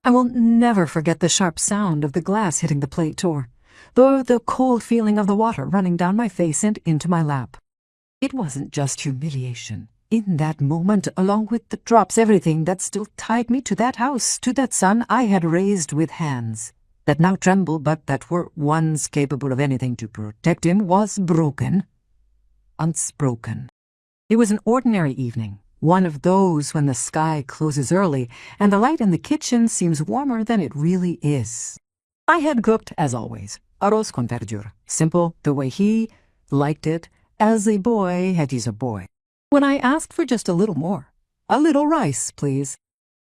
I will never forget the sharp sound of the glass hitting the plate or the cold feeling of the water running down my face and into my lap. It wasn't just humiliation. In that moment, along with the drops, everything that still tied me to that house, to that son I had raised with hands, that now trembled but that were once capable of anything to protect him, was broken. Unspoken. It was an ordinary evening, one of those when the sky closes early and the light in the kitchen seems warmer than it really is. I had cooked, as always, arroz con verdura, simple, the way he liked it, as a boy had he's a boy. When I asked for just a little more, a little rice, please,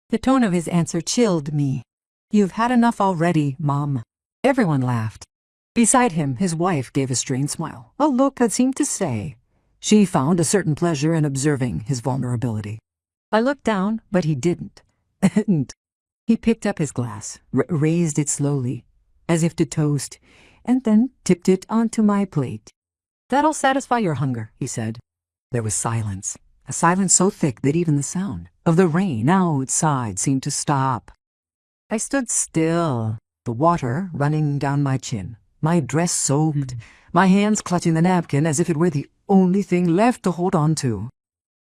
the tone of his answer chilled me. You've had enough already, Mom. Everyone laughed. Beside him, his wife gave a strained smile, a look that seemed to say she found a certain pleasure in observing his vulnerability. I looked down, but he didn't. He picked up his glass, raised it slowly, as if to toast, and then tipped it onto my plate. That'll satisfy your hunger, he said. There was silence, a silence so thick that even the sound of the rain outside seemed to stop. I stood still, the water running down my chin, my dress soaked, my hands clutching the napkin as if it were the only thing left to hold on to.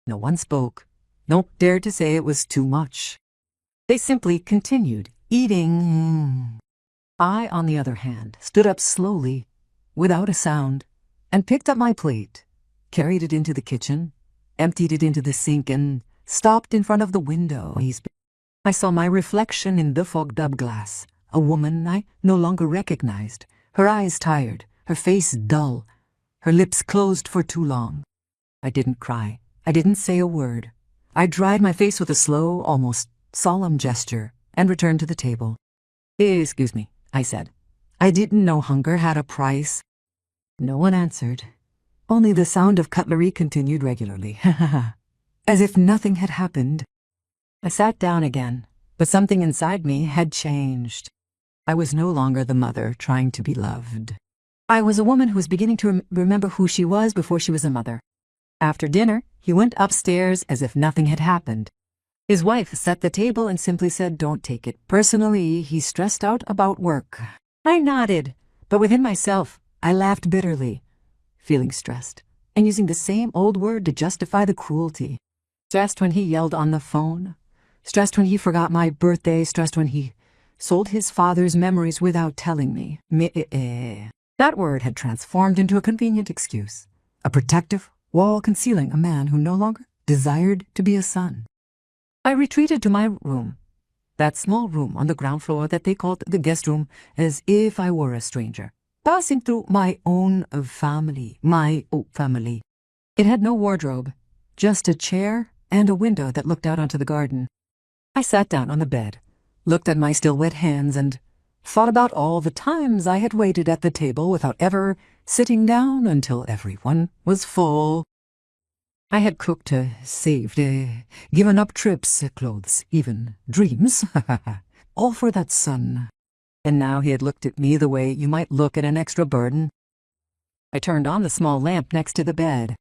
No one spoke. No one dared to say it was too much. They simply continued eating. I, on the other hand, stood up slowly, without a sound, and picked up my plate, carried it into the kitchen, emptied it into the sink, and stopped in front of the window. I saw my reflection in the fogged-up glass, a woman I no longer recognized, her eyes tired, her face dull, her lips closed for too long. I didn't cry. I didn't say a word. I dried my face with a slow, almost solemn gesture, and returned to the table. Excuse me, I said. I didn't know hunger had a price. No one answered. Only the sound of cutlery continued regularly, as if nothing had happened. I sat down again, but something inside me had changed. I was no longer the mother trying to be loved. I was a woman who was beginning to remember who she was before she was a mother. After dinner, he went upstairs as if nothing had happened. His wife set the table and simply said, "Don't take it personally, he's stressed out about work." I nodded, but within myself, I laughed bitterly, feeling stressed, and using the same old word to justify the cruelty. Stressed when he yelled on the phone, stressed when he forgot my birthday, stressed when he sold his father's memories without telling me. That word had transformed into a convenient excuse, a protective wall concealing a man who no longer desired to be a son. I retreated to my room, that small room on the ground floor that they called the guest room, as if I were a stranger, passing through my own family, It had no wardrobe, just a chair and a window that looked out onto the garden. I sat down on the bed, looked at my still wet hands, and thought about all the times I had waited at the table without ever sitting down until everyone was full. I had cooked, saved, given up trips, clothes, even dreams, all for that son. And now he had looked at me the way you might look at an extra burden. I turned on the small lamp next to the bed.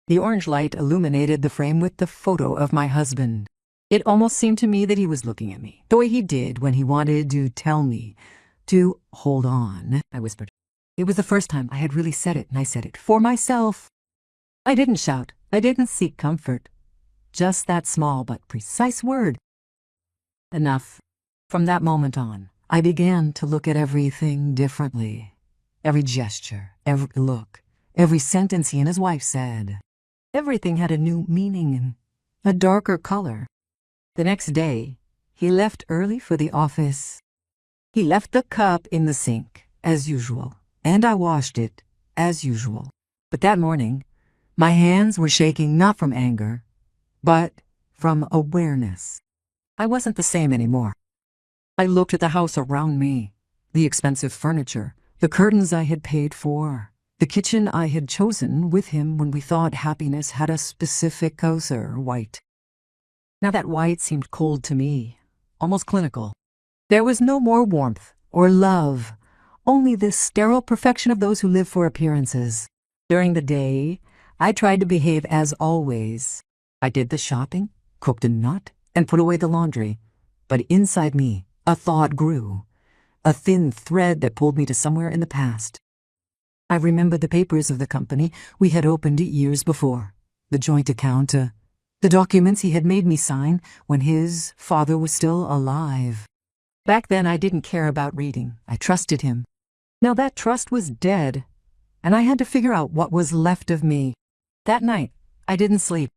The orange light illuminated the frame with the photo of my husband. It almost seemed to me that he was looking at me, the way he did when he wanted to tell me to hold on, I whispered. It was the first time I had really said it, and I said it for myself. I didn't shout. I didn't seek comfort. Just that small but precise word. Enough. From that moment on, I began to look at everything differently. Every gesture, every look, every sentence he and his wife said. Everything had a new meaning and a darker color. The next day, he left early for the office. He left the cup in the sink, as usual, and I washed it, as usual. But that morning, my hands were shaking not from anger, but from awareness. I wasn't the same anymore. I looked at the house around me, the expensive furniture, the curtains I had paid for, the kitchen I had chosen with him when we thought happiness had a specific color, white. Now that white seemed cold to me, almost clinical. There was no more warmth or love, only this sterile perfection of those who live for appearances. During the day, I tried to behave as always. I did the shopping, cooked a nut, and put away the laundry. But inside me, A thought grew, a thin thread that pulled me to somewhere in the past. I remembered the papers of the company we had opened years before, the joint account, the documents he had made me sign when his father was still alive. Back then I didn't care about reading. I trusted him. Now that trust was dead, and I had to figure out what was left of me. That night, I didn't sleep.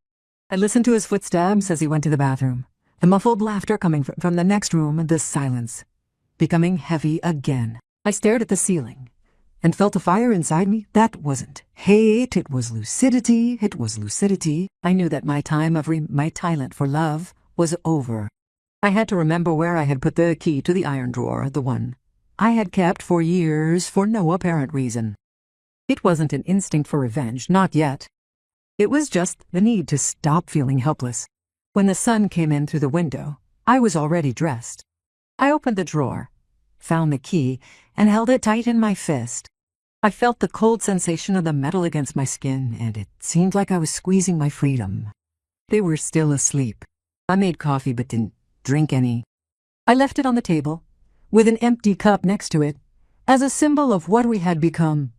I listened to his footsteps as he went to the bathroom, the muffled laughter coming from the next room, and the silence becoming heavy again. I stared at the ceiling and felt a fire inside me. That wasn't hate, it was lucidity. It was lucidity. I knew that my talent for love was over. I had to remember where I had put the key to the iron drawer, the one I had kept for years for no apparent reason. It wasn't an instinct for revenge, not yet. It was just the need to stop feeling helpless. When the sun came in through the window, I was already dressed. I opened the drawer, found the key, and held it tight in my fist. I felt the cold sensation of the metal against my skin, and it seemed like I was squeezing my freedom. They were still asleep. I made coffee but didn't drink any. I left it on the table, with an empty cup next to it, as a symbol of what we had become.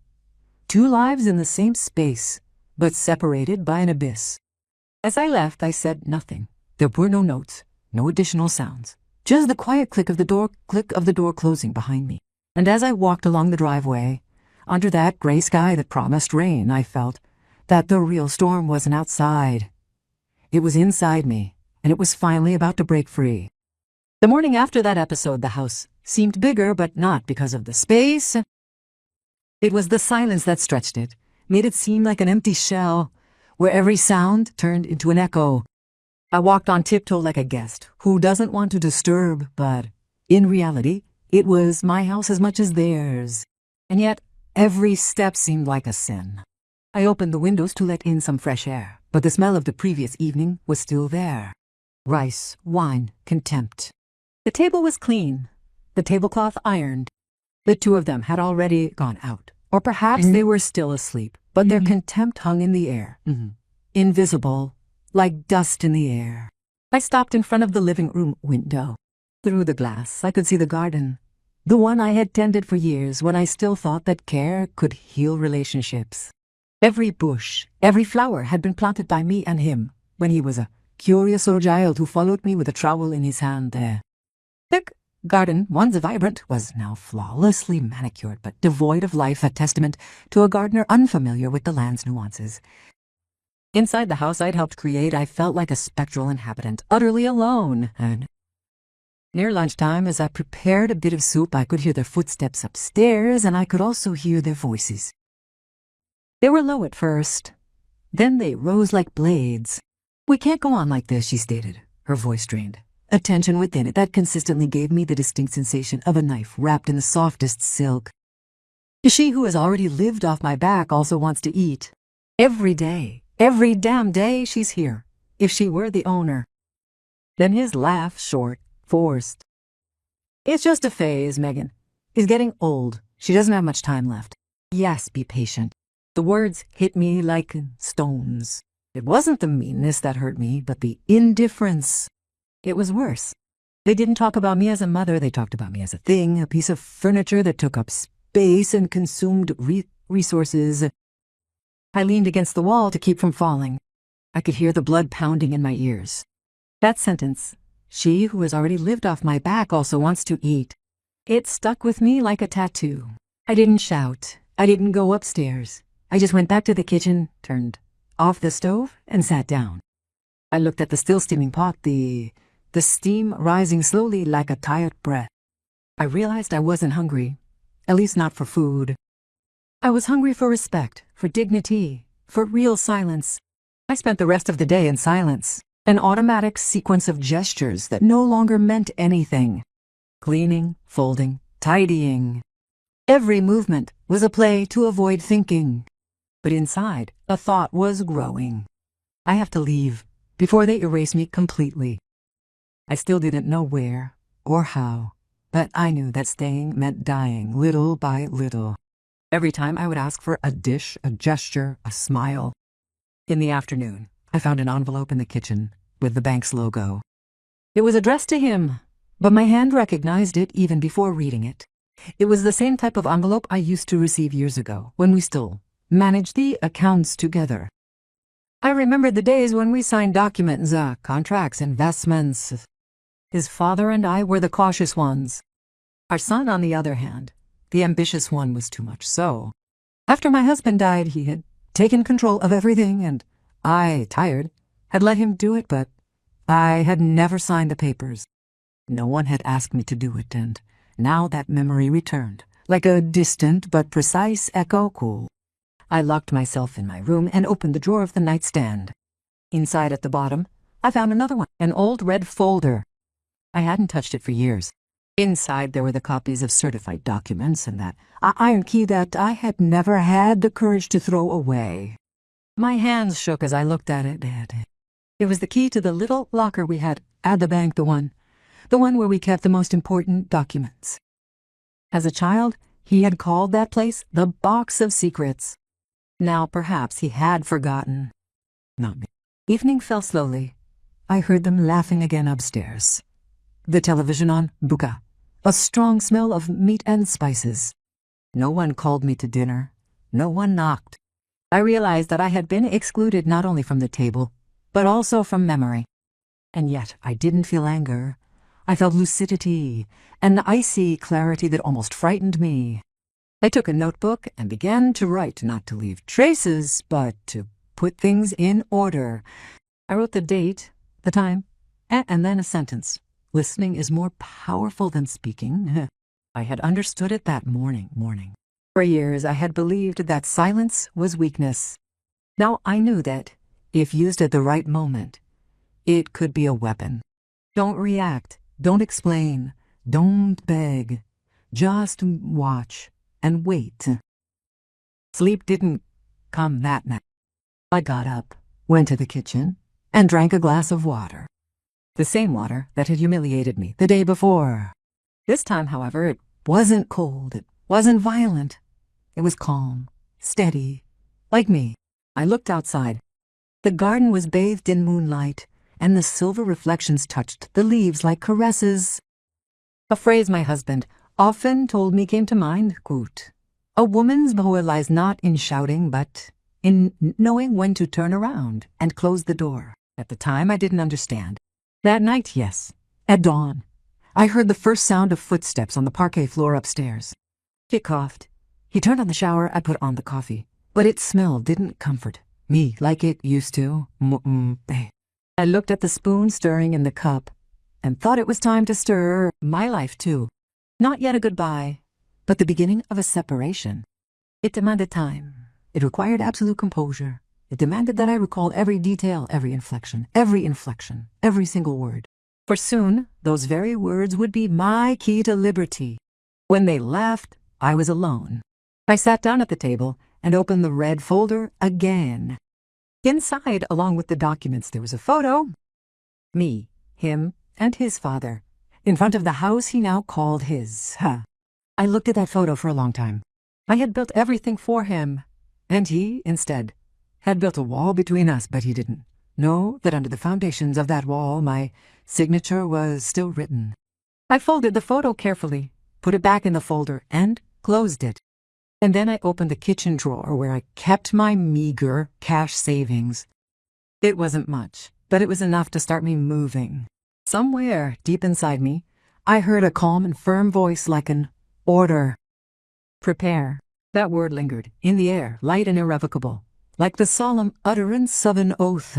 Two lives in the same space, but separated by an abyss. As I left, I said nothing. There were no notes, no additional sounds, just the quiet click of the door closing behind me. And as I walked along the driveway, under that gray sky that promised rain, I felt that the real storm wasn't outside. It was inside me, and it was finally about to break free. The morning after that episode, the house seemed bigger, but not because of the space. It was the silence that stretched it, made it seem like an empty shell, where every sound turned into an echo. I walked on tiptoe like a guest who doesn't want to disturb, but in reality, it was my house as much as theirs. And yet, every step seemed like a sin. I opened the windows to let in some fresh air, but the smell of the previous evening was still there. Rice, wine, contempt. The table was clean, the tablecloth ironed. The two of them had already gone out, or perhaps they were still asleep, but their contempt hung in the air, invisible, like dust in the air. I stopped in front of the living room window. Through the glass, I could see the garden, the one I had tended for years when I still thought that care could heal relationships. Every bush, every flower had been planted by me and him when he was a curious old child who followed me with a trowel in his hand there. The garden, once vibrant, was now flawlessly manicured but devoid of life, a testament to a gardener unfamiliar with the land's nuances. Inside the house I'd helped create, I felt like a spectral inhabitant, utterly alone. And near lunchtime, as I prepared a bit of soup, I could hear their footsteps upstairs, and I could also hear their voices. They were low at first. Then they rose like blades. "We can't go on like this," she stated, her voice strained, a tension within it that consistently gave me the distinct sensation of a knife wrapped in the softest silk. She who has already lived off my back also wants to eat. Every day, every damn day she's here, if she were the owner. Then his laugh, short, forced. "It's just a phase, Megan. He's getting old. She doesn't have much time left. Yes, be patient." The words hit me like stones. It wasn't the meanness that hurt me, but the indifference. It was worse. They didn't talk about me as a mother. They talked about me as a thing, a piece of furniture that took up space and consumed resources. I leaned against the wall to keep from falling. I could hear the blood pounding in my ears. That sentence, "She who has already lived off my back also wants to eat." It stuck with me like a tattoo. I didn't shout. I didn't go upstairs. I just went back to the kitchen, turned off the stove, and sat down. I looked at the still steaming pot, the steam rising slowly like a tired breath. I realized I wasn't hungry, at least not for food. I was hungry for respect, for dignity, for real silence. I spent the rest of the day in silence, an automatic sequence of gestures that no longer meant anything. Cleaning, folding, tidying. Every movement was a play to avoid thinking. But inside, a thought was growing. I have to leave before they erase me completely. I still didn't know where or how, but I knew that staying meant dying little by little. Every time I would ask for a dish, a gesture, a smile. In the afternoon, I found an envelope in the kitchen with the bank's logo. It was addressed to him, but my hand recognized it even before reading it. It was the same type of envelope I used to receive years ago, when we still managed the accounts together. I remembered the days when we signed documents, contracts, investments. His father and I were the cautious ones. Our son, on the other hand, the ambitious one, was too much so. After my husband died, he had taken control of everything, and I, tired, had let him do it, but I had never signed the papers. No one had asked me to do it, and now that memory returned, like a distant but precise echo. Cool. I locked myself in my room and opened the drawer of the nightstand. Inside at the bottom, I found another one, an old red folder. I hadn't touched it for years. Inside there were the copies of certified documents and that iron key that I had never had the courage to throw away. My hands shook as I looked at it. It was the key to the little locker we had at the bank, the one where we kept the most important documents. As a child, he had called that place the Box of Secrets. Now perhaps he had forgotten. Not me. Evening fell slowly. I heard them laughing again upstairs. The television on, buka, a strong smell of meat and spices. No one called me to dinner. No one knocked. I realized that I had been excluded not only from the table, but also from memory. And yet I didn't feel anger. I felt lucidity, an icy clarity that almost frightened me. I took a notebook and began to write, not to leave traces, but to put things in order. I wrote the date, the time, and then a sentence. Listening is more powerful than speaking. I had understood it that morning. For years I had believed that silence was weakness. Now I knew that, if used at the right moment, it could be a weapon. Don't react, don't explain, don't beg. Just watch and wait. Sleep didn't come that night. I got up, went to the kitchen, and drank a glass of water. The same water that had humiliated me the day before. This time, however, it wasn't cold, it wasn't violent. It was calm, steady, like me. I looked outside. The garden was bathed in moonlight, and the silver reflections touched the leaves like caresses. A phrase my husband often told me came to mind, quote, "A woman's power lies not in shouting, but in knowing when to turn around and close the door." At the time, I didn't understand. That night, yes, at dawn, I heard the first sound of footsteps on the parquet floor upstairs. He coughed. He turned on the shower. I put on the coffee, but its smell didn't comfort me like it used to. I looked at the spoon stirring in the cup and thought it was time to stir my life too. Not yet a goodbye, but the beginning of a separation. It demanded time. It required absolute composure. It demanded that I recall every detail, every inflection, every single word. For soon, those very words would be my key to liberty. When they left, I was alone. I sat down at the table and opened the red folder again. Inside, along with the documents, there was a photo. Me, him, and his father, in front of the house he now called his. I looked at that photo for a long time. I had built everything for him, and he, instead, had built a wall between us, but he didn't know that under the foundations of that wall my signature was still written. I folded the photo carefully, put it back in the folder, and closed it. And then I opened the kitchen drawer where I kept my meager cash savings. It wasn't much, but it was enough to start me moving. Somewhere deep inside me, I heard a calm and firm voice like an order. Prepare. That word lingered in the air, light and irrevocable, like the solemn utterance of an oath.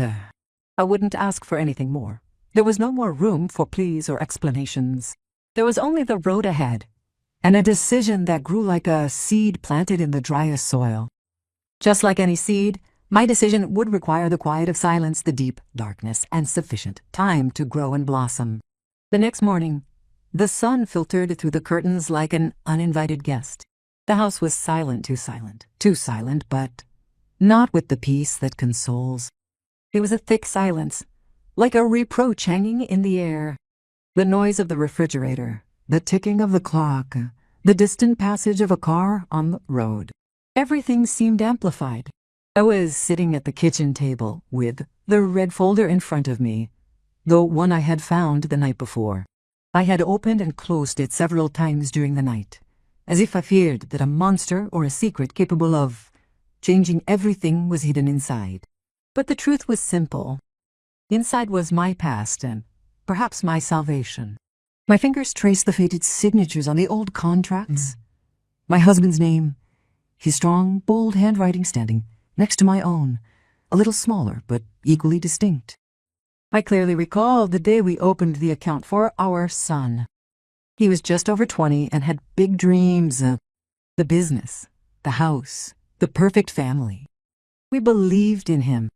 I wouldn't ask for anything more. There was no more room for pleas or explanations. There was only the road ahead, and a decision that grew like a seed planted in the driest soil. Just like any seed, my decision would require the quiet of silence, the deep darkness, and sufficient time to grow and blossom. The next morning, the sun filtered through the curtains like an uninvited guest. The house was silent, too silent, but not with the peace that consoles. It was a thick silence, like a reproach hanging in the air. The noise of the refrigerator, the ticking of the clock, the distant passage of a car on the road. Everything seemed amplified. I was sitting at the kitchen table with the red folder in front of me, the one I had found the night before. I had opened and closed it several times during the night, as if I feared that a monster or a secret capable of changing everything was hidden inside. But the truth was simple. Inside was my past and perhaps my salvation. My fingers traced the faded signatures on the old contracts. My husband's name, his strong, bold handwriting standing next to my own, a little smaller but equally distinct. I clearly recalled the day we opened the account for our son. He was just over 20 and had big dreams of the business, the house, the perfect family. We believed in him.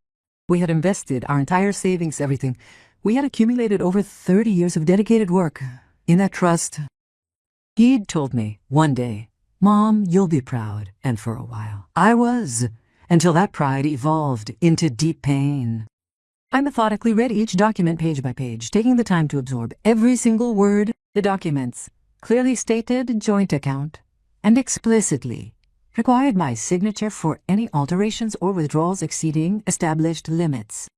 We had invested our entire savings, everything. We had accumulated over 30 years of dedicated work in that trust. He'd told me one day, "Mom, you'll be proud," and for a while I was, until that pride evolved into deep pain. I methodically read each document page by page, taking the time to absorb every single word. The documents clearly stated joint account and explicitly required my signature for any alterations or withdrawals exceeding established limits.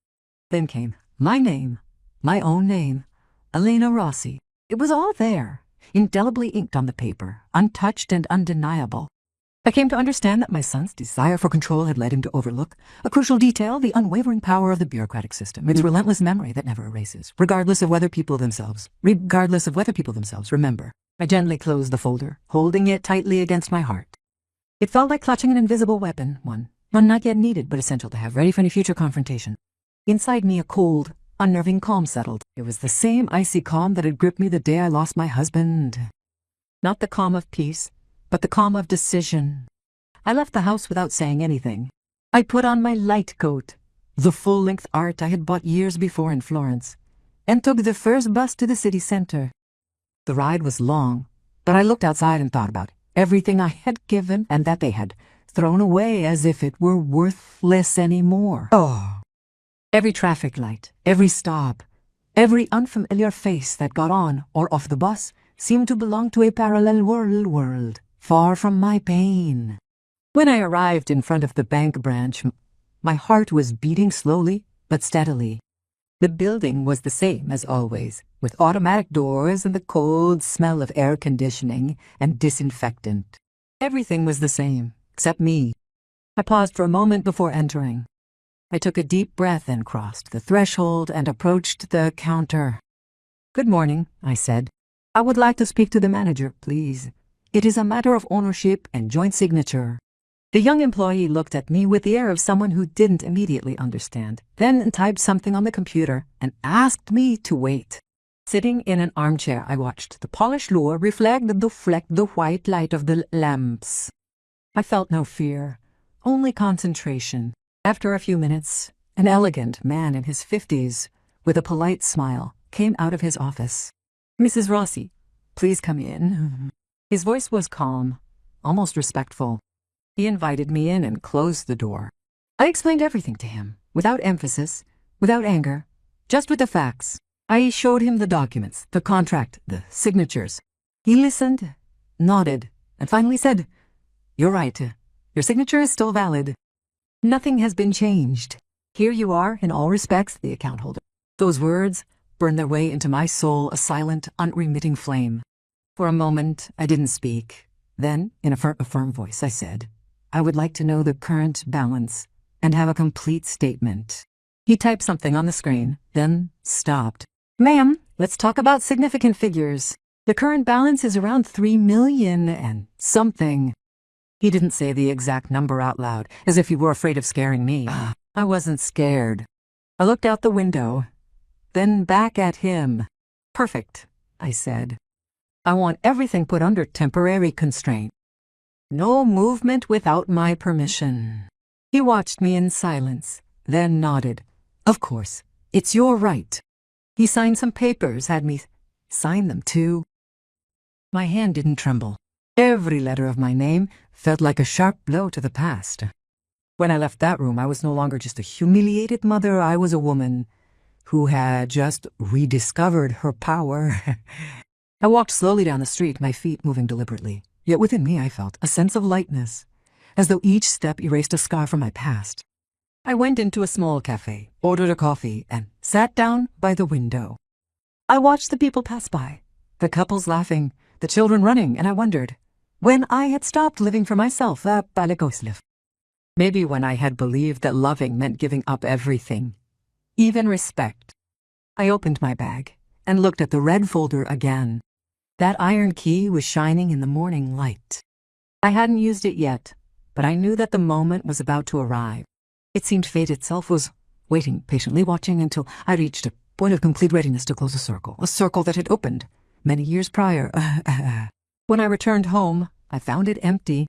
Then came my name, my own name, Elena Rossi. It was all there, indelibly inked on the paper, untouched and undeniable. I came to understand that my son's desire for control had led him to overlook a crucial detail: the unwavering power of the bureaucratic system, its relentless memory that never erases, regardless of whether people themselves remember. I gently closed the folder, holding it tightly against my heart. It felt like clutching an invisible weapon, one not yet needed but essential to have ready for any future confrontation. Inside me a cold, unnerving calm settled. It was the same icy calm that had gripped me the day I lost my husband. Not the calm of peace, but the calm of decision. I left the house without saying anything. I put on my light coat, the full-length art I had bought years before in Florence, and took the first bus to the city center. The ride was long, but I looked outside and thought about everything I had given and that they had thrown away as if it were worthless anymore. Oh! Every traffic light, every stop, every unfamiliar face that got on or off the bus seemed to belong to a parallel world, far from my pain. When I arrived in front of the bank branch, my heart was beating slowly but steadily. The building was the same as always, with automatic doors and the cold smell of air conditioning and disinfectant. Everything was the same, except me. I paused for a moment before entering. I took a deep breath and crossed the threshold and approached the counter. "Good morning," I said. "I would like to speak to the manager, please. It is a matter of ownership and joint signature." The young employee looked at me with the air of someone who didn't immediately understand, then typed something on the computer and asked me to wait. Sitting in an armchair, I watched the polished floor reflect the white light of the lamps. I felt no fear, only concentration. After a few minutes, an elegant man in his 50s, with a polite smile, came out of his office. "Mrs. Rossi, please come in." His voice was calm, almost respectful. He invited me in and closed the door. I explained everything to him, without emphasis, without anger, just with the facts. I showed him the documents, the contract, the signatures. He listened, nodded, and finally said, "You're right. Your signature is still valid. Nothing has been changed. Here you are, in all respects, the account holder." Those words burned their way into my soul, a silent, unremitting flame. For a moment, I didn't speak. Then, in a firm voice, I said, "I would like to know the current balance and have a complete statement." He typed something on the screen, then stopped. "Ma'am, let's talk about significant figures. The current balance is around 3 million and something." He didn't say the exact number out loud, as if he were afraid of scaring me. I wasn't scared. I looked out the window, then back at him. "Perfect," I said. "I want everything put under temporary constraint. No movement without my permission." He watched me in silence, then nodded. "Of course, it's your right." He signed some papers, had me sign them too. My hand didn't tremble. Every letter of my name felt like a sharp blow to the past. When I left that room, I was no longer just a humiliated mother. I was a woman who had just rediscovered her power. I walked slowly down the street, my feet moving deliberately. Yet within me I felt a sense of lightness, as though each step erased a scar from my past. I went into a small cafe, ordered a coffee, and sat down by the window. I watched the people pass by, The couples laughing, the children running, and I wondered when I had stopped living for myself, maybe when I had believed that loving meant giving up everything, even respect. I opened my bag and looked at the red folder again. That iron key was shining in the morning light. I hadn't used it yet, but I knew that the moment was about to arrive. It seemed fate itself was waiting, patiently watching until I reached a point of complete readiness to close a circle that had opened many years prior. When I returned home, I found it empty.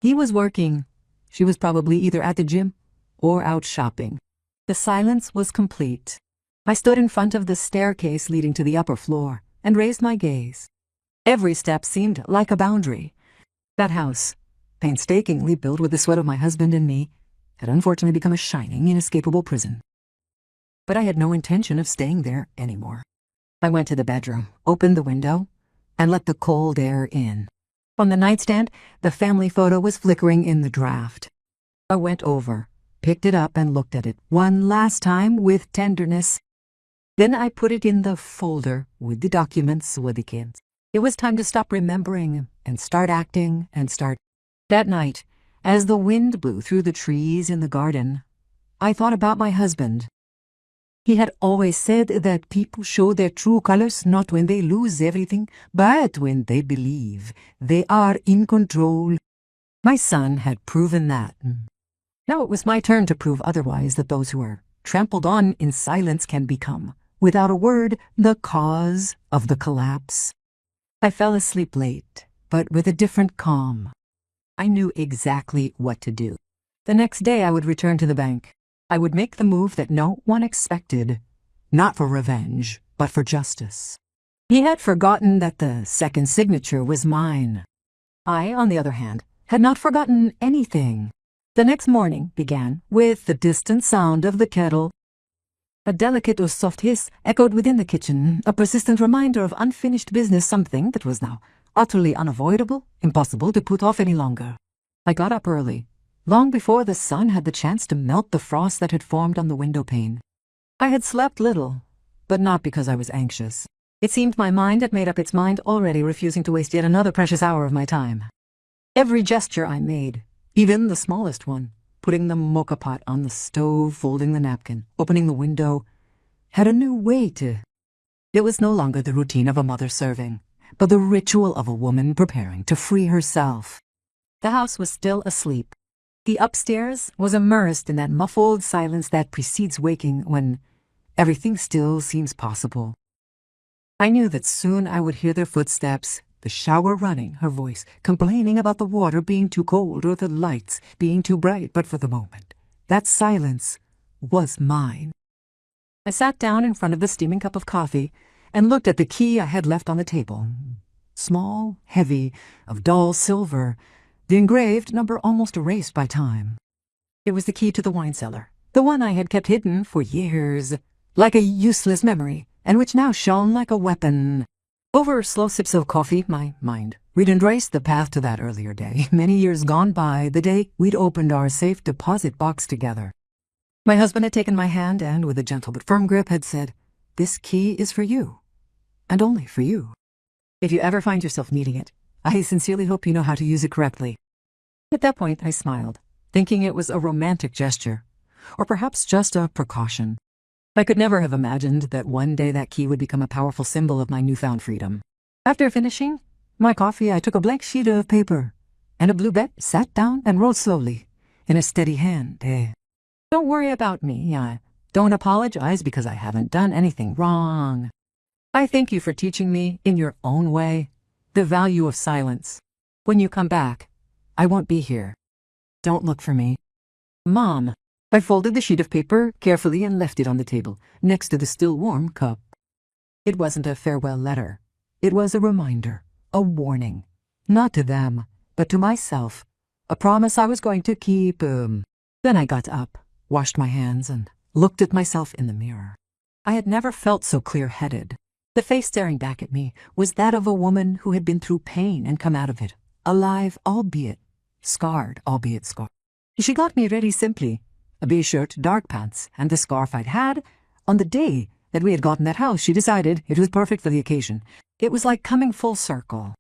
He was working. She was probably either at the gym or out shopping. The silence was complete. I stood in front of the staircase leading to the upper floor and raised my gaze. Every step seemed like a boundary. That house, painstakingly built with the sweat of my husband and me, had unfortunately become a shining, inescapable prison. But I had no intention of staying there anymore. I went to the bedroom, opened the window, and let the cold air in. On the nightstand, the family photo was flickering in the draft. I went over, picked it up, and looked at it one last time with tenderness. Then I put it in the folder with the documents with the kids. It was time to stop remembering and start acting and start. That night, as the wind blew through the trees in the garden, I thought about my husband. He had always said that people show their true colors not when they lose everything, but when they believe they are in control. My son had proven that. Now it was my turn to prove otherwise, that those who are trampled on in silence can become, without a word, the cause of the collapse. I fell asleep late, but with a different calm. I knew exactly what to do. The next day I would return to the bank. I would make the move that no one expected, not for revenge, but for justice. He had forgotten that the second signature was mine. I, on the other hand, had not forgotten anything. The next morning began with the distant sound of the kettle. A delicate or soft hiss echoed within the kitchen, a persistent reminder of unfinished business, something that was now utterly unavoidable, impossible to put off any longer. I got up early, long before the sun had the chance to melt the frost that had formed on the window pane. I had slept little, but not because I was anxious. It seemed my mind had made up its mind already, refusing to waste yet another precious hour of my time. Every gesture I made, even the smallest one, putting the mocha pot on the stove, folding the napkin, opening the window, had a new weight. It was no longer the routine of a mother serving, but the ritual of a woman preparing to free herself. The house was still asleep. The upstairs was immersed in that muffled silence that precedes waking, when everything still seems possible. I knew that soon I would hear their footsteps, the shower running, her voice complaining about the water being too cold or the lights being too bright, but for the moment, that silence was mine. I sat down in front of the steaming cup of coffee and looked at the key I had left on the table. Small, heavy, of dull silver, the engraved number almost erased by time. It was the key to the wine cellar, the one I had kept hidden for years, like a useless memory, and which now shone like a weapon. Over slow sips of coffee, my mind retraced the path to that earlier day, many years gone by, the day we'd opened our safe deposit box together. My husband had taken my hand and, with a gentle but firm grip, had said, "This key is for you, and only for you. If you ever find yourself needing it, I sincerely hope you know how to use it correctly." At that point, I smiled, thinking it was a romantic gesture, or perhaps just a precaution. I could never have imagined that one day that key would become a powerful symbol of my newfound freedom. After finishing my coffee, I took a blank sheet of paper and a blue bed, sat down, and wrote slowly, in a steady hand. Don't worry about me. I don't apologize because I haven't done anything wrong. I thank you for teaching me, in your own way, the value of silence. When you come back, I won't be here. Don't look for me. Mom. I folded the sheet of paper carefully and left it on the table, next to the still warm cup. It wasn't a farewell letter. It was a reminder, a warning. Not to them, but to myself. A promise I was going to keep. Then I got up, washed my hands, and looked at myself in the mirror. I had never felt so clear-headed. The face staring back at me was that of a woman who had been through pain and come out of it, alive, albeit scarred, albeit scarred. She got me ready simply. A beige shirt, dark pants, and the scarf I'd had. On the day that we had gotten that house, she decided it was perfect for the occasion. It was like coming full circle.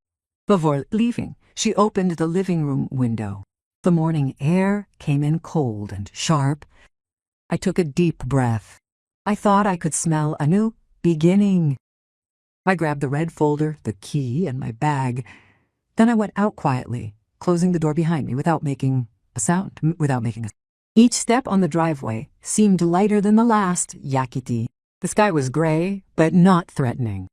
Before leaving, she opened the living room window. The morning air came in cold and sharp. I took a deep breath. I thought I could smell a new beginning. I grabbed the red folder, the key, and my bag. Then I went out quietly, closing the door behind me without making a sound. Each step on the driveway seemed lighter than the last, yakiti. The sky was gray, but not threatening.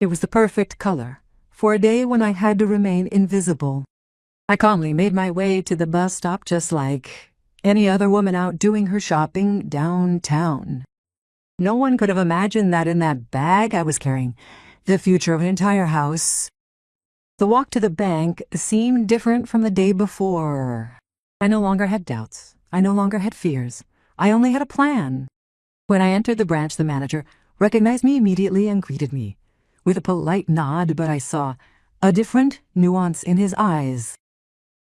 It was the perfect color for a day when I had to remain invisible. I calmly made my way to the bus stop just like any other woman out doing her shopping downtown. No one could have imagined that in that bag I was carrying the future of an entire house. The walk to the bank seemed different from the day before. I no longer had doubts. I no longer had fears. I only had a plan. When I entered the branch, the manager recognized me immediately and greeted me with a polite nod, but I saw a different nuance in his eyes.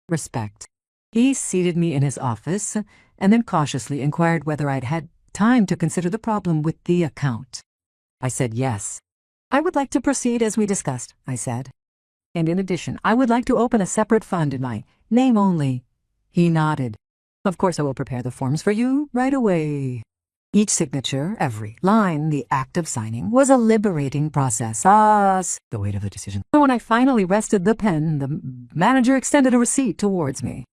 Respect. He seated me in his office and then cautiously inquired whether I'd had time to consider the problem with the account. I said yes. I would like to proceed as we discussed, I said. And in addition, I would like to open a separate fund in my name only. He nodded. Of course, I will prepare the forms for you right away. Each signature, every line, the act of signing, was a liberating process. The weight of the decision. When I finally rested the pen, the manager extended a receipt towards me.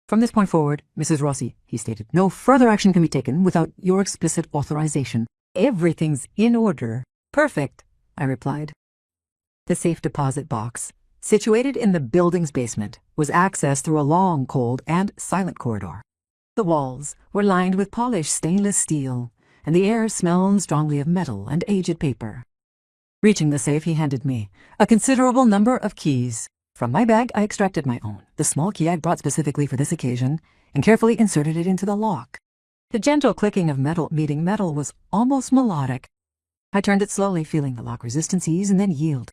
From this point forward, Mrs. Rossi, he stated, no further action can be taken without your explicit authorization. Everything's in order. Perfect, I replied. The safe deposit box, situated in the building's basement, was accessed through a long, cold, and silent corridor. The walls were lined with polished stainless steel, and the air smelled strongly of metal and aged paper. Reaching the safe, he handed me a considerable number of keys. From my bag, I extracted my own, the small key I'd brought specifically for this occasion, and carefully inserted it into the lock. The gentle clicking of metal meeting metal was almost melodic. I turned it slowly, feeling the lock resistance ease and then yield.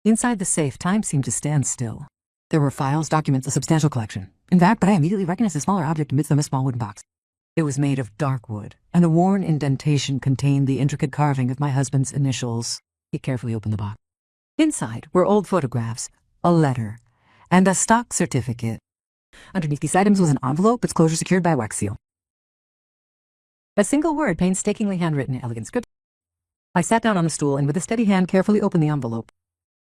Inside the safe, time seemed to stand still. There were files, documents, a substantial collection. In fact, but I immediately recognized a smaller object amidst them, a small wooden box. It was made of dark wood, and the worn indentation contained the intricate carving of my husband's initials. He carefully opened the box. Inside were old photographs, a letter, and a stock certificate. Underneath these items was an envelope, its closure secured by a wax seal. A single word, painstakingly handwritten in elegant script. I sat down on a stool and with a steady hand carefully opened the envelope.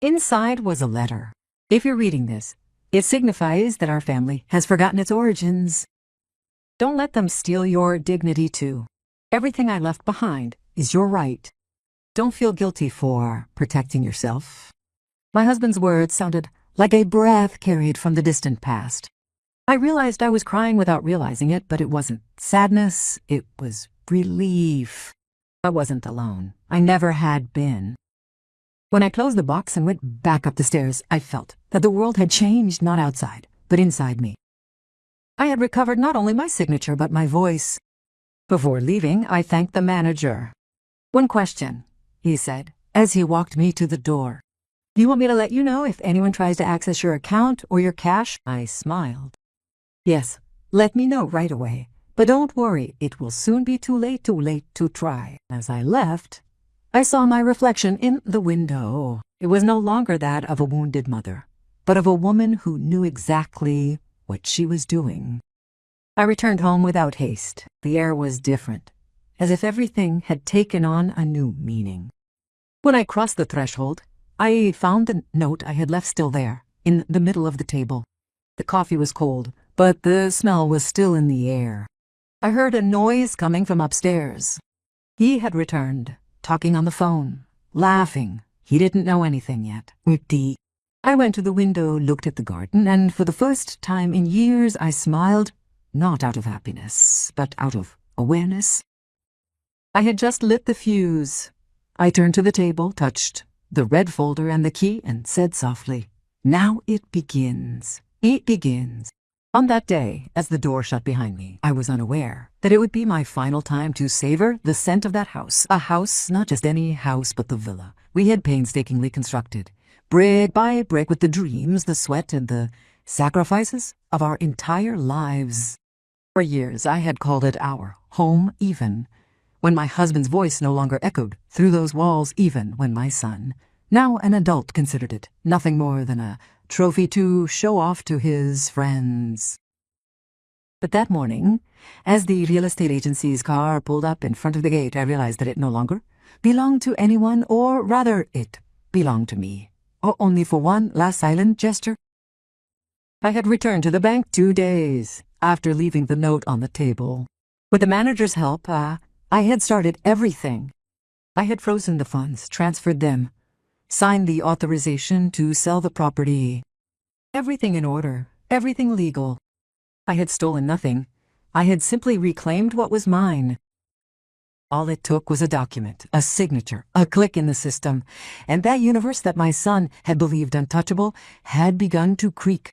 Inside was a letter. If you're reading this, it signifies that our family has forgotten its origins. Don't let them steal your dignity too. Everything I left behind is your right. Don't feel guilty for protecting yourself. My husband's words sounded like a breath carried from the distant past. I realized I was crying without realizing it, but it wasn't sadness, it was relief. I wasn't alone. I never had been. When I closed the box and went back up the stairs, I felt that the world had changed not outside, but inside me. I had recovered not only my signature, but my voice. Before leaving, I thanked the manager. One question, he said, as he walked me to the door. Do you want me to let you know if anyone tries to access your account or your cash? I smiled. Yes, let me know right away. But don't worry, it will soon be too late to try. As I left, I saw my reflection in the window. It was no longer that of a wounded mother, but of a woman who knew exactly what she was doing. I returned home without haste. The air was different, as if everything had taken on a new meaning. When I crossed the threshold, I found the note I had left still there, in the middle of the table. The coffee was cold, but the smell was still in the air. I heard a noise coming from upstairs. He had returned, talking on the phone, laughing. He didn't know anything yet. Tutti. I went to the window, looked at the garden, and for the first time in years I smiled, not out of happiness, but out of awareness. I had just lit the fuse. I turned to the table, touched the red folder and the key, and said softly, "Now it begins. It begins." On that day, as the door shut behind me, I was unaware that it would be my final time to savor the scent of that house. A house, not just any house, but the villa we had painstakingly constructed, brick by brick, with the dreams, the sweat, and the sacrifices of our entire lives. For years, I had called it our home, even when my husband's voice no longer echoed through those walls, even when my son Now an adult considered it nothing more than a trophy to show off to his friends. But that morning, as the real estate agency's car pulled up in front of the gate, I realized that it no longer belonged to anyone, or rather, it belonged to me. Only for one last silent gesture. I had returned to the bank 2 days after leaving the note on the table. With the manager's help, I had started everything. I had frozen the funds, transferred them, signed the authorization to sell the property. Everything in order, everything legal. I had stolen nothing. I had simply reclaimed what was mine. All it took was a document, a signature, a click in the system, and that universe that my son had believed untouchable had begun to creak.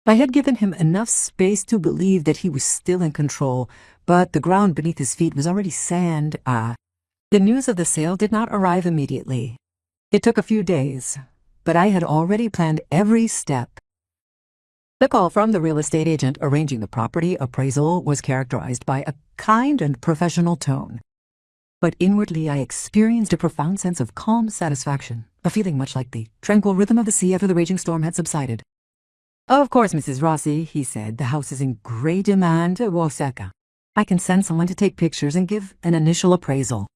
I had given him enough space to believe that he was still in control, but the ground beneath his feet was already sand. The news of the sale did not arrive immediately. It took a few days, but I had already planned every step. The call from the real estate agent arranging the property appraisal was characterized by a kind and professional tone. But inwardly I experienced a profound sense of calm satisfaction, a feeling much like the tranquil rhythm of the sea after the raging storm had subsided. "Of course, Mrs. Rossi," he said, "the house is in great demand. I can send someone to take pictures and give an initial appraisal."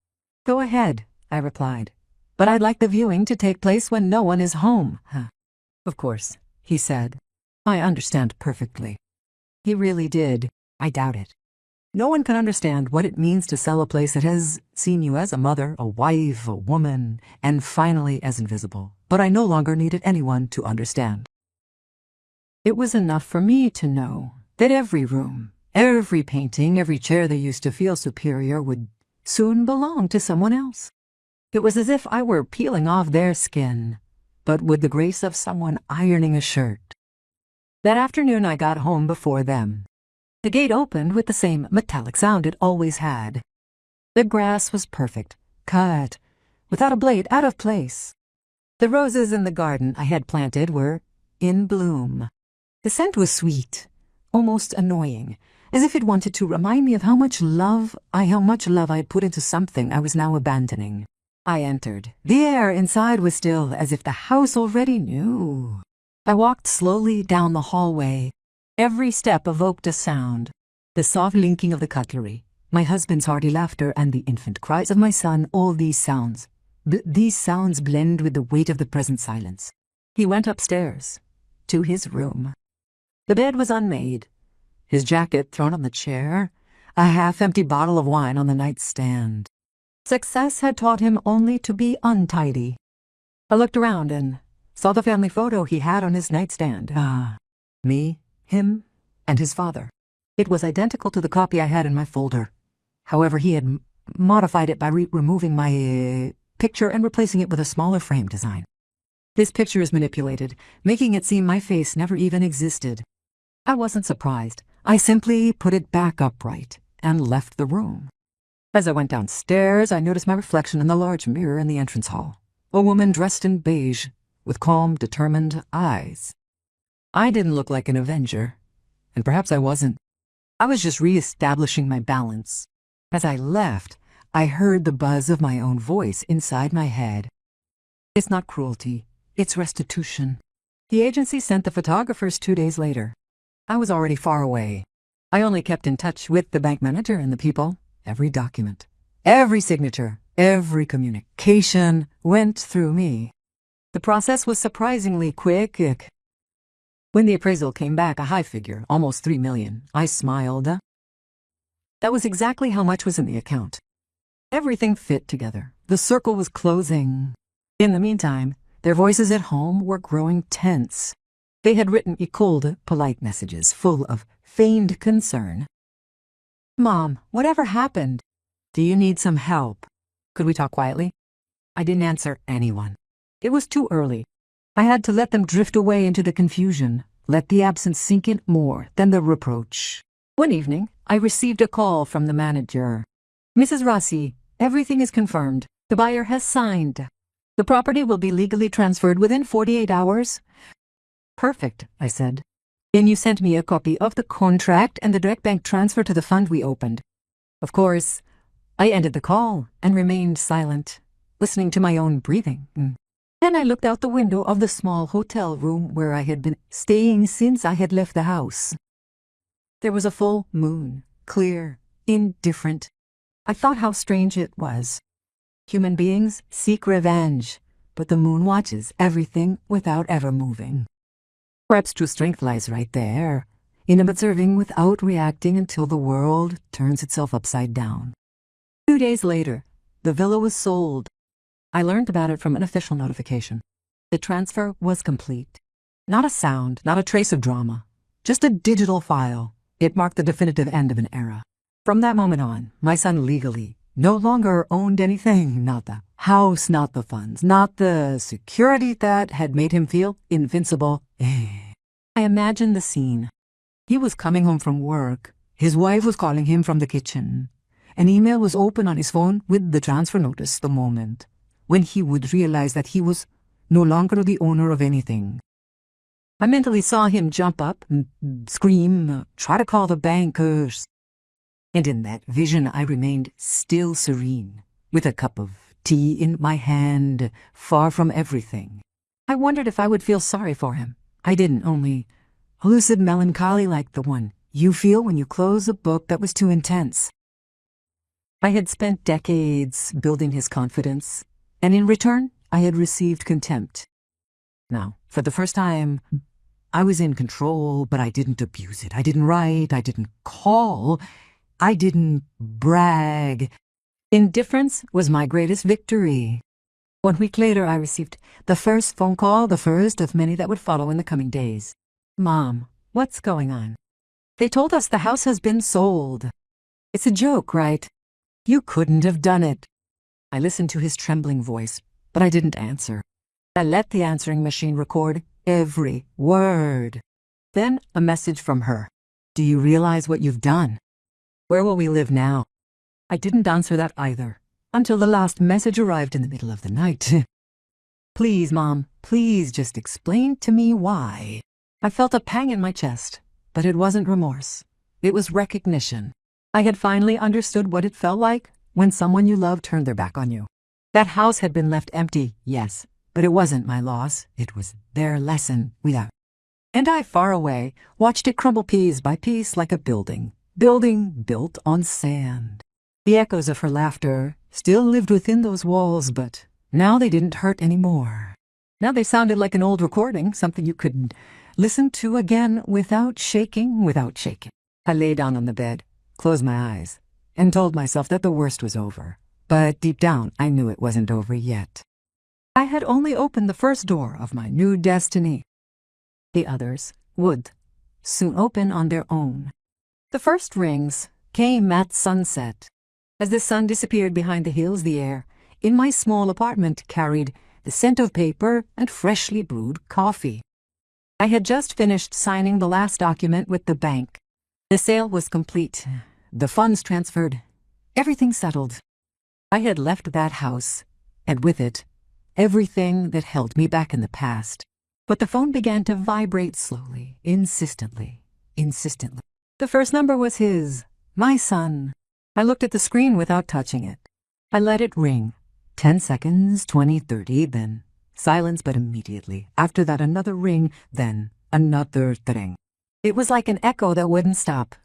"Go ahead," I replied, "but I'd like the viewing to take place when no one is home." "Of course," he said. "I understand perfectly." He really did. I doubt it. No one can understand what it means to sell a place that has seen you as a mother, a wife, a woman, and finally as invisible. But I no longer needed anyone to understand. It was enough for me to know that every room, every painting, every chair that used to feel superior would soon belong to someone else. It was as if I were peeling off their skin, but with the grace of someone ironing a shirt. That afternoon I got home before them. The gate opened with the same metallic sound it always had. The grass was perfect, cut, without a blade out of place. The roses in the garden I had planted were in bloom. The scent was sweet, almost annoying, as if it wanted to remind me of how much love I had put into something I was now abandoning. I entered. The air inside was still as if the house already knew. I walked slowly down the hallway. Every step evoked a sound. The soft linking of the cutlery, my husband's hearty laughter, and the infant cries of my son, all these sounds. These sounds blend with the weight of the present silence. He went upstairs, to his room. The bed was unmade, his jacket thrown on the chair, a half-empty bottle of wine on the nightstand. Success had taught him only to be untidy. I looked around and saw the family photo he had on his nightstand. Me, him, and his father. It was identical to the copy I had in my folder. However, he had modified it by removing my picture and replacing it with a smaller frame design. This picture is manipulated, making it seem my face never even existed. I wasn't surprised. I simply put it back upright and left the room. As I went downstairs, I noticed my reflection in the large mirror in the entrance hall. A woman dressed in beige, with calm, determined eyes. I didn't look like an avenger, and perhaps I wasn't. I was just re-establishing my balance. As I left, I heard the buzz of my own voice inside my head. It's not cruelty, it's restitution. The agency sent the photographers 2 days later. I was already far away. I only kept in touch with the bank manager and the people. Every document, every signature, every communication went through me. The process was surprisingly quick. When the appraisal came back a high figure, almost $3 million, I smiled. That was exactly how much was in the account. Everything fit together. The circle was closing. In the meantime, their voices at home were growing tense. They had written cold, polite messages full of feigned concern. "Mom, whatever happened? Do you need some help? Could we talk quietly?" I didn't answer anyone. It was too early. I had to let them drift away into the confusion, let the absence sink in more than the reproach. One evening, I received a call from the manager. "Mrs. Rossi, everything is confirmed. The buyer has signed. The property will be legally transferred within 48 hours. "Perfect," I said. "Then you sent me a copy of the contract and the direct bank transfer to the fund we opened." Of course, I ended the call and remained silent, listening to my own breathing. Then I looked out the window of the small hotel room where I had been staying since I had left the house. There was a full moon, clear, indifferent. I thought how strange it was. Human beings seek revenge, but the moon watches everything without ever moving. Perhaps true strength lies right there, in observing without reacting until the world turns itself upside down. 2 days later, the villa was sold. I learned about it from an official notification. The transfer was complete. Not a sound, not a trace of drama, just a digital file. It marked the definitive end of an era. From that moment on, my son legally no longer owned anything, not the house, not the funds, not the security that had made him feel invincible. I imagined the scene. He was coming home from work. His wife was calling him from the kitchen. An email was open on his phone with the transfer notice the moment when he would realize that he was no longer the owner of anything. I mentally saw him jump up, scream, try to call the bankers. And in that vision I remained still serene, with a cup of tea in my hand, far from everything. I wondered if I would feel sorry for him. I didn't, only a lucid melancholy like the one you feel when you close a book that was too intense. I had spent decades building his confidence, and in return I had received contempt. Now, for the first time, I was in control, but I didn't abuse it. I didn't write, I didn't call, I didn't brag. Indifference was my greatest victory. 1 week later, I received the first phone call, the first of many that would follow in the coming days. Mom, what's going on? They told us the house has been sold. It's a joke, right? You couldn't have done it. I listened to his trembling voice, but I didn't answer. I let the answering machine record every word. Then a message from her. Do you realize what you've done? Where will we live now? I didn't answer that either, until the last message arrived in the middle of the night. Please, Mom, please just explain to me why. I felt a pang in my chest, but it wasn't remorse. It was recognition. I had finally understood what it felt like when someone you loved turned their back on you. That house had been left empty, yes, but it wasn't my loss. It was their lesson without. And I, far away, watched it crumble piece by piece like a building built on sand. The echoes of her laughter still lived within those walls, but now they didn't hurt anymore. Now they sounded like an old recording, something you could listen to again without shaking. I lay down on the bed, closed my eyes, and told myself that the worst was over. But deep down, I knew it wasn't over yet. I had only opened the first door of my new destiny. The others would soon open on their own. The first rings came at sunset. As the sun disappeared behind the hills, the air in my small apartment carried the scent of paper and freshly brewed coffee. I had just finished signing the last document with the bank. The sale was complete, the funds transferred, everything settled. I had left that house, and with it, everything that held me back in the past. But the phone began to vibrate slowly, insistently. The first number was his, my son. I looked at the screen without touching it. I let it ring. 10 seconds, 20, 30, then silence, but immediately. After that, another ring, then another ring. It was like an echo that wouldn't stop.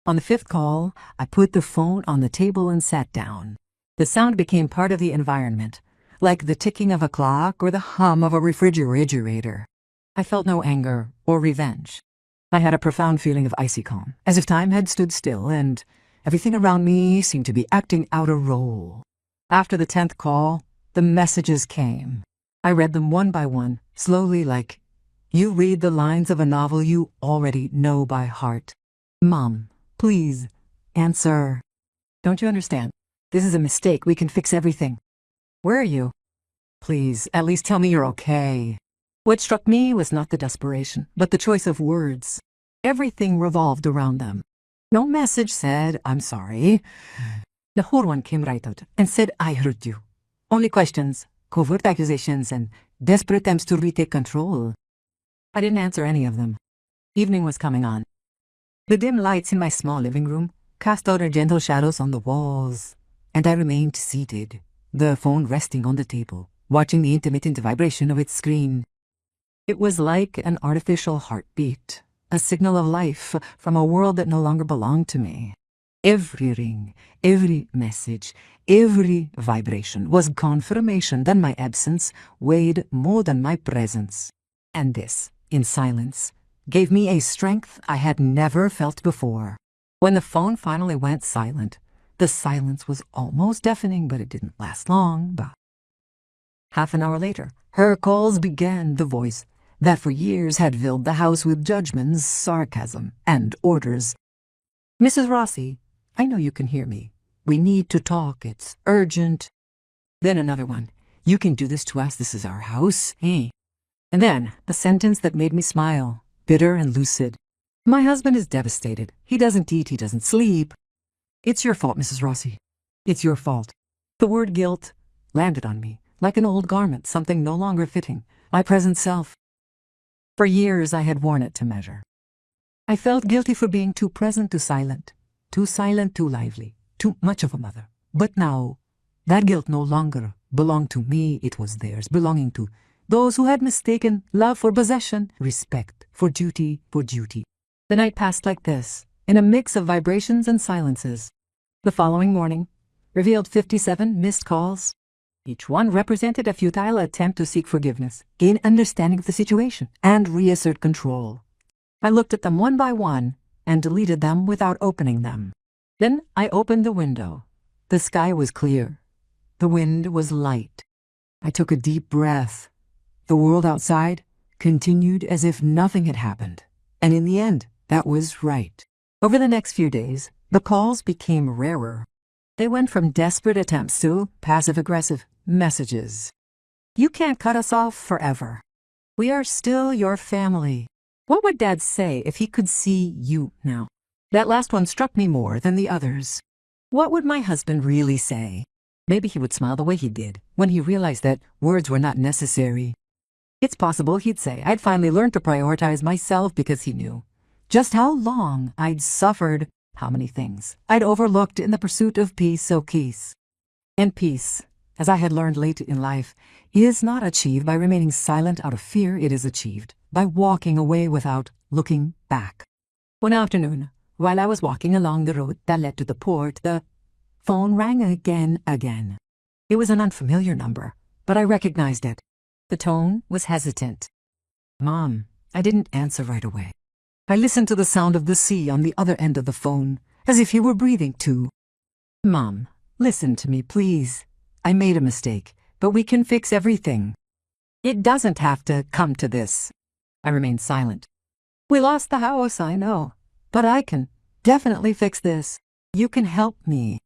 On the 5th call, I put the phone on the table and sat down. The sound became part of the environment, like the ticking of a clock or the hum of a refrigerator. I felt no anger or revenge. I had a profound feeling of icy calm, as if time had stood still and everything around me seemed to be acting out a role. After the 10th call, the messages came. I read them one by one, slowly, like you read the lines of a novel you already know by heart. Mom, please, answer. Don't you understand? This is a mistake. We can fix everything. Where are you? Please, at least tell me you're okay. What struck me was not the desperation, but the choice of words. Everything revolved around them. No message said, I'm sorry. The whole one came right out and said, I heard you. Only questions, covert accusations, and desperate attempts to retake control. I didn't answer any of them. Evening was coming on. The dim lights in my small living room cast out their gentle shadows on the walls, and I remained seated, the phone resting on the table, watching the intermittent vibration of its screen. It was like an artificial heartbeat, a signal of life from a world that no longer belonged to me. Every ring, every message, every vibration was confirmation that my absence weighed more than my presence. And this, in silence, gave me a strength I had never felt before. When the phone finally went silent, the silence was almost deafening, but it didn't last long. But half an hour later, her calls began, the voice that for years had filled the house with judgments, sarcasm, and orders. "Mrs. Rossi, I know you can hear me. We need to talk. It's urgent." Then another one. "You can do this to us. This is our house, eh?" And then the sentence that made me smile, bitter and lucid. "My husband is devastated. He doesn't eat. He doesn't sleep." "It's your fault, Mrs. Rossi. It's your fault." The word guilt landed on me like an old garment, something no longer fitting my present self. For years I had worn it to measure. I felt guilty for being too present, too silent, too lively, too much of a mother. But now, that guilt no longer belonged to me. It was theirs, belonging to those who had mistaken love for possession, respect for duty. The night passed like this, in a mix of vibrations and silences. The following morning revealed 57 missed calls. Each one represented a futile attempt to seek forgiveness, gain understanding of the situation, and reassert control. I looked at them one by one and deleted them without opening them. Then I opened the window. The sky was clear. The wind was light. I took a deep breath. The world outside continued as if nothing had happened. And in the end, that was right. Over the next few days, the calls became rarer. They went from desperate attempts to passive-aggressive messages. "You can't cut us off forever. We are still your family. What would Dad say if he could see you now?" That last one struck me more than the others. What would my husband really say? Maybe he would smile the way he did when he realized that words were not necessary. It's possible he'd say I'd finally learned to prioritize myself because he knew just how long I'd suffered, how many things I'd overlooked in the pursuit of peace. So peace. And peace, as I had learned late in life, is not achieved by remaining silent out of fear. It is achieved by walking away without looking back. One afternoon, while I was walking along the road that led to the port, the phone rang again. It was an unfamiliar number, but I recognized it. The tone was hesitant. "Mom," I didn't answer right away. I listened to the sound of the sea on the other end of the phone, as if he were breathing too. "Mom, listen to me, please. I made a mistake, but we can fix everything. It doesn't have to come to this." I remained silent. "We lost the house, I know, but I can definitely fix this. You can help me."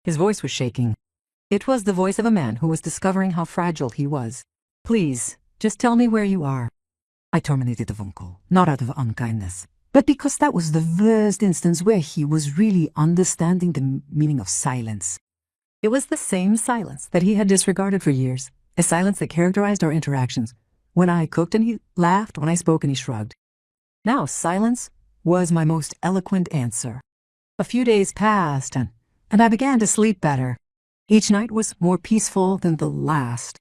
His voice was shaking. It was the voice of a man who was discovering how fragile he was. "Please, just tell me where you are." I terminated the phone call, not out of unkindness, but because that was the first instance where he was really understanding the meaning of silence. It was the same silence that he had disregarded for years, a silence that characterized our interactions. When I cooked and he laughed, when I spoke and he shrugged. Now silence was my most eloquent answer. A few days passed, and I began to sleep better. Each night was more peaceful than the last.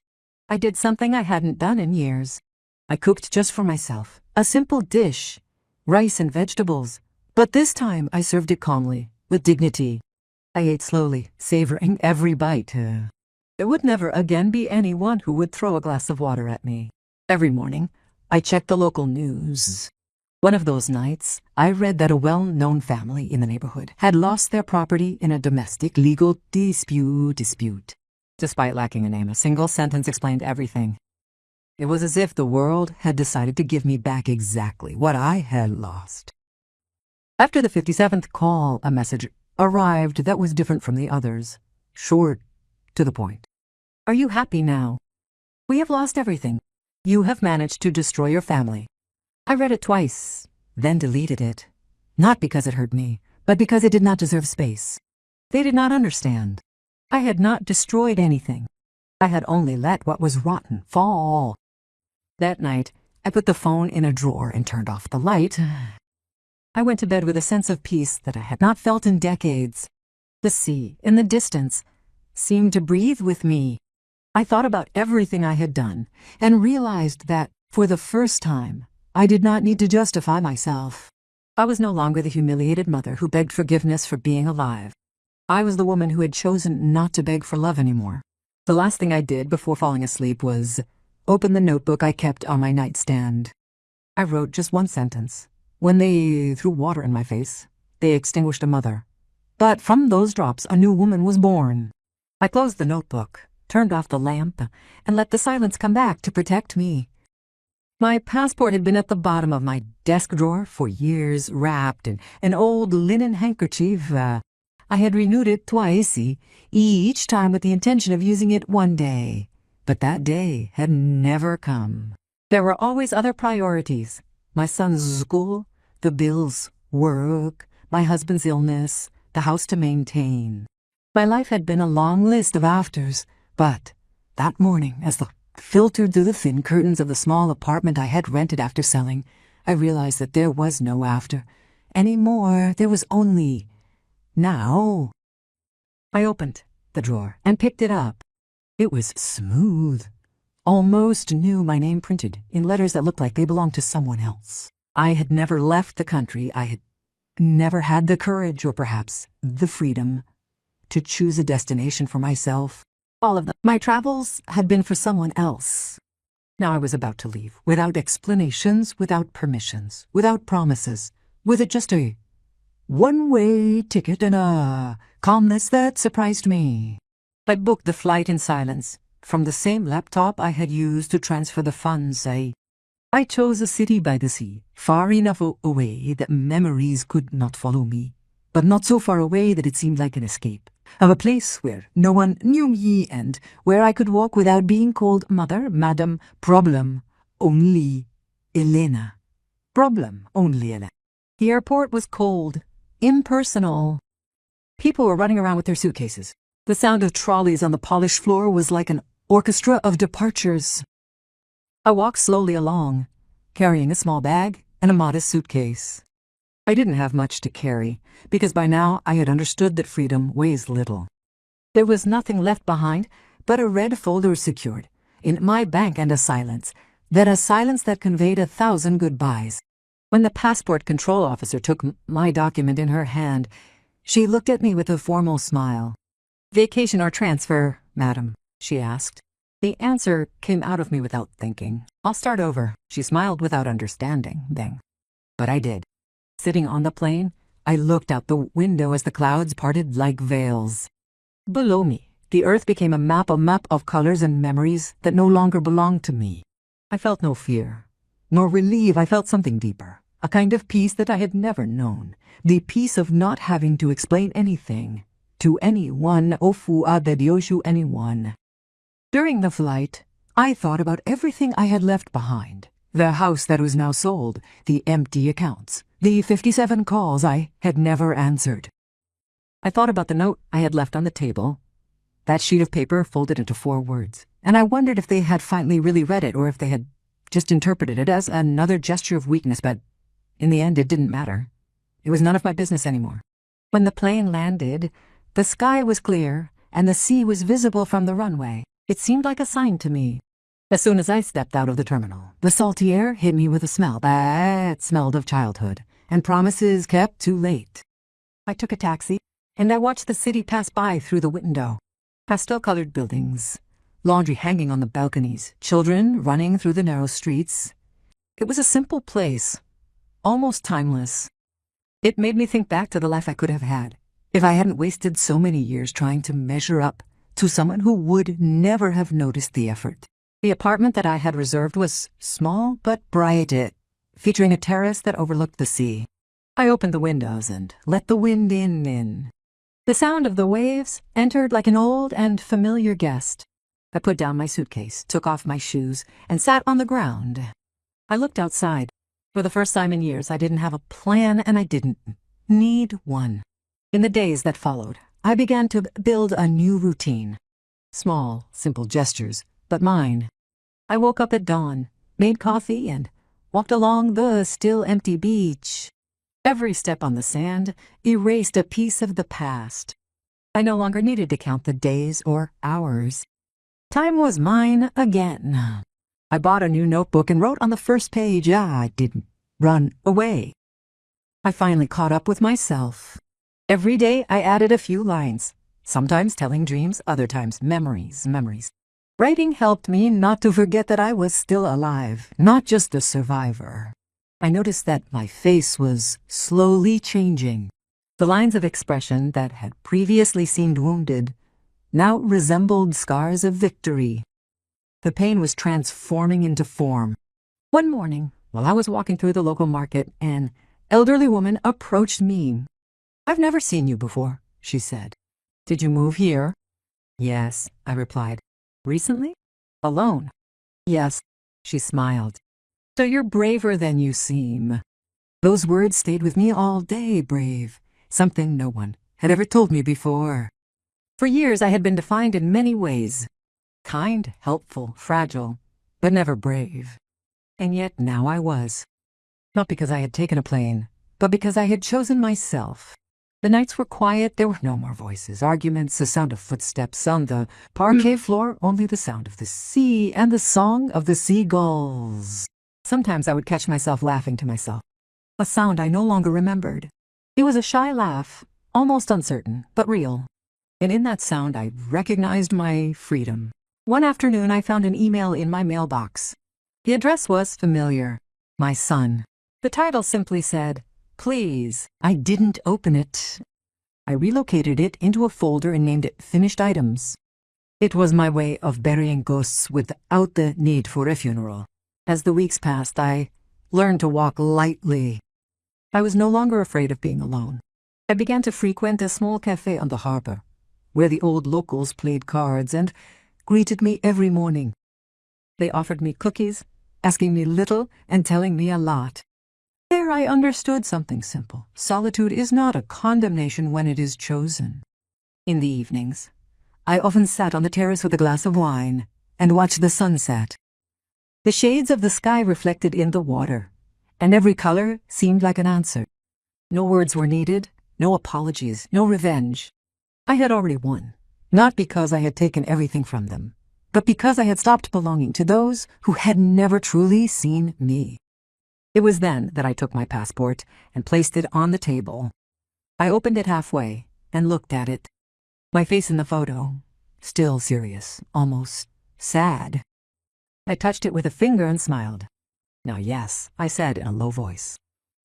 I did something I hadn't done in years. I cooked just for myself, a simple dish, rice and vegetables, but this time I served it calmly, with dignity. I ate slowly, savoring every bite. There would never again be anyone who would throw a glass of water at me. Every morning, I checked the local news. One of those nights, I read that a well-known family in the neighborhood had lost their property in a domestic legal dispute. Despite lacking a name, a single sentence explained everything. It was as if the world had decided to give me back exactly what I had lost. After the 57th call, a message arrived that was different from the others, short, to the point. "Are you happy now? We have lost everything. You have managed to destroy your family." I read it twice, then deleted it. Not because it hurt me, but because it did not deserve space. They did not understand. I had not destroyed anything. I had only let what was rotten fall. That night, I put the phone in a drawer and turned off the light. I went to bed with a sense of peace that I had not felt in decades. The sea, in the distance, seemed to breathe with me. I thought about everything I had done and realized that, for the first time, I did not need to justify myself. I was no longer the humiliated mother who begged forgiveness for being alive. I was the woman who had chosen not to beg for love anymore. The last thing I did before falling asleep was open the notebook I kept on my nightstand. I wrote just one sentence. When they threw water in my face, they extinguished a mother. But from those drops a new woman was born. I closed the notebook, turned off the lamp, and let the silence come back to protect me. My passport had been at the bottom of my desk drawer for years, wrapped in an old linen handkerchief. I had renewed it twice, each time with the intention of using it one day. But that day had never come. There were always other priorities. My son's school, the bills, work, my husband's illness, the house to maintain. My life had been a long list of afters, but that morning, as the filtered through the thin curtains of the small apartment I had rented after selling, I realized that there was no after. Anymore, there was only now. I opened the drawer and picked it up. It was smooth, almost new, my name printed in letters that looked like they belonged to someone else. I had never left the country. I had never had the courage, or perhaps the freedom, to choose a destination for myself. All of them. My travels had been for someone else. Now I was about to leave, without explanations, without permissions, without promises, with just a one-way ticket and a calmness that surprised me. I booked the flight in silence, from the same laptop I had used to transfer the funds. I chose a city by the sea, far enough away that memories could not follow me, but not so far away that it seemed like an escape. Of a place where no one knew me and where I could walk without being called mother, madam, problem, only Elena. Problem, only Elena. The airport was cold, impersonal. People were running around with their suitcases. The sound of trolleys on the polished floor was like an orchestra of departures. I walked slowly along, carrying a small bag and a modest suitcase. I didn't have much to carry, because by now I had understood that freedom weighs little. There was nothing left behind but a red folder secured in my bank and a silence that conveyed 1,000 goodbyes. When the passport control officer took my document in her hand, she looked at me with a formal smile. "Vacation or transfer, madam?" she asked. The answer came out of me without thinking. "I'll start over." She smiled without understanding, then. But I did. Sitting on the plane, I looked out the window as the clouds parted like veils. Below me, the earth became a map of colors and memories that no longer belonged to me. I felt no fear, nor relief. I felt something deeper, a kind of peace that I had never known, the peace of not having to explain anything to anyone, anyone. During the flight, I thought about everything I had left behind. The house that was now sold, the empty accounts, the 57 calls I had never answered. I thought about the note I had left on the table, that sheet of paper folded into 4 words, and I wondered if they had finally really read it or if they had just interpreted it as another gesture of weakness, but in the end it didn't matter. It was none of my business anymore. When the plane landed, the sky was clear and the sea was visible from the runway. It seemed like a sign to me. As soon as I stepped out of the terminal, the salty air hit me with a smell that smelled of childhood and promises kept too late. I took a taxi, and I watched the city pass by through the window. Pastel-colored buildings, laundry hanging on the balconies, children running through the narrow streets. It was a simple place, almost timeless. It made me think back to the life I could have had if I hadn't wasted so many years trying to measure up to someone who would never have noticed the effort. The apartment that I had reserved was small but bright, featuring a terrace that overlooked the sea. I opened the windows and let the wind in. The sound of the waves entered like an old and familiar guest. I put down my suitcase, took off my shoes, and sat on the ground. I looked outside. For the first time in years, I didn't have a plan, and I didn't need one. In the days that followed, I began to build a new routine. Small, simple gestures, but mine. I woke up at dawn, made coffee, and walked along the still empty beach. Every step on the sand erased a piece of the past. I no longer needed to count the days or hours. Time was mine again. I bought a new notebook and wrote on the first page, I didn't run away. I finally caught up with myself. Every day I added a few lines, sometimes telling dreams, other times memories. Writing helped me not to forget that I was still alive, not just a survivor. I noticed that my face was slowly changing. The lines of expression that had previously seemed wounded now resembled scars of victory. The pain was transforming into form. One morning, while I was walking through the local market, an elderly woman approached me. "I've never seen you before," she said. "Did you move here?" "Yes," I replied. "Recently? Alone?" "Yes," she smiled. "So you're braver than you seem." Those words stayed with me all day, brave, something no one had ever told me before. For years I had been defined in many ways. Kind, helpful, fragile, but never brave. And yet now I was. Not because I had taken a plane, but because I had chosen myself. The nights were quiet, there were no more voices, arguments, the sound of footsteps on the parquet floor, only the sound of the sea and the song of the seagulls. Sometimes I would catch myself laughing to myself, a sound I no longer remembered. It was a shy laugh, almost uncertain, but real. And in that sound I recognized my freedom. One afternoon I found an email in my mailbox. The address was familiar. My son. The title simply said, "Please." I didn't open it. I relocated it into a folder and named it Finished Items. It was my way of burying ghosts without the need for a funeral. As the weeks passed, I learned to walk lightly. I was no longer afraid of being alone. I began to frequent a small cafe on the harbor, where the old locals played cards and greeted me every morning. They offered me cookies, asking me little and telling me a lot. There I understood something simple. Solitude is not a condemnation when it is chosen. In the evenings, I often sat on the terrace with a glass of wine and watched the sunset. The shades of the sky reflected in the water, and every color seemed like an answer. No words were needed, no apologies, no revenge. I had already won, not because I had taken everything from them, but because I had stopped belonging to those who had never truly seen me. It was then that I took my passport and placed it on the table. I opened it halfway and looked at it. My face in the photo, still serious, almost sad. I touched it with a finger and smiled. "Now yes," I said in a low voice.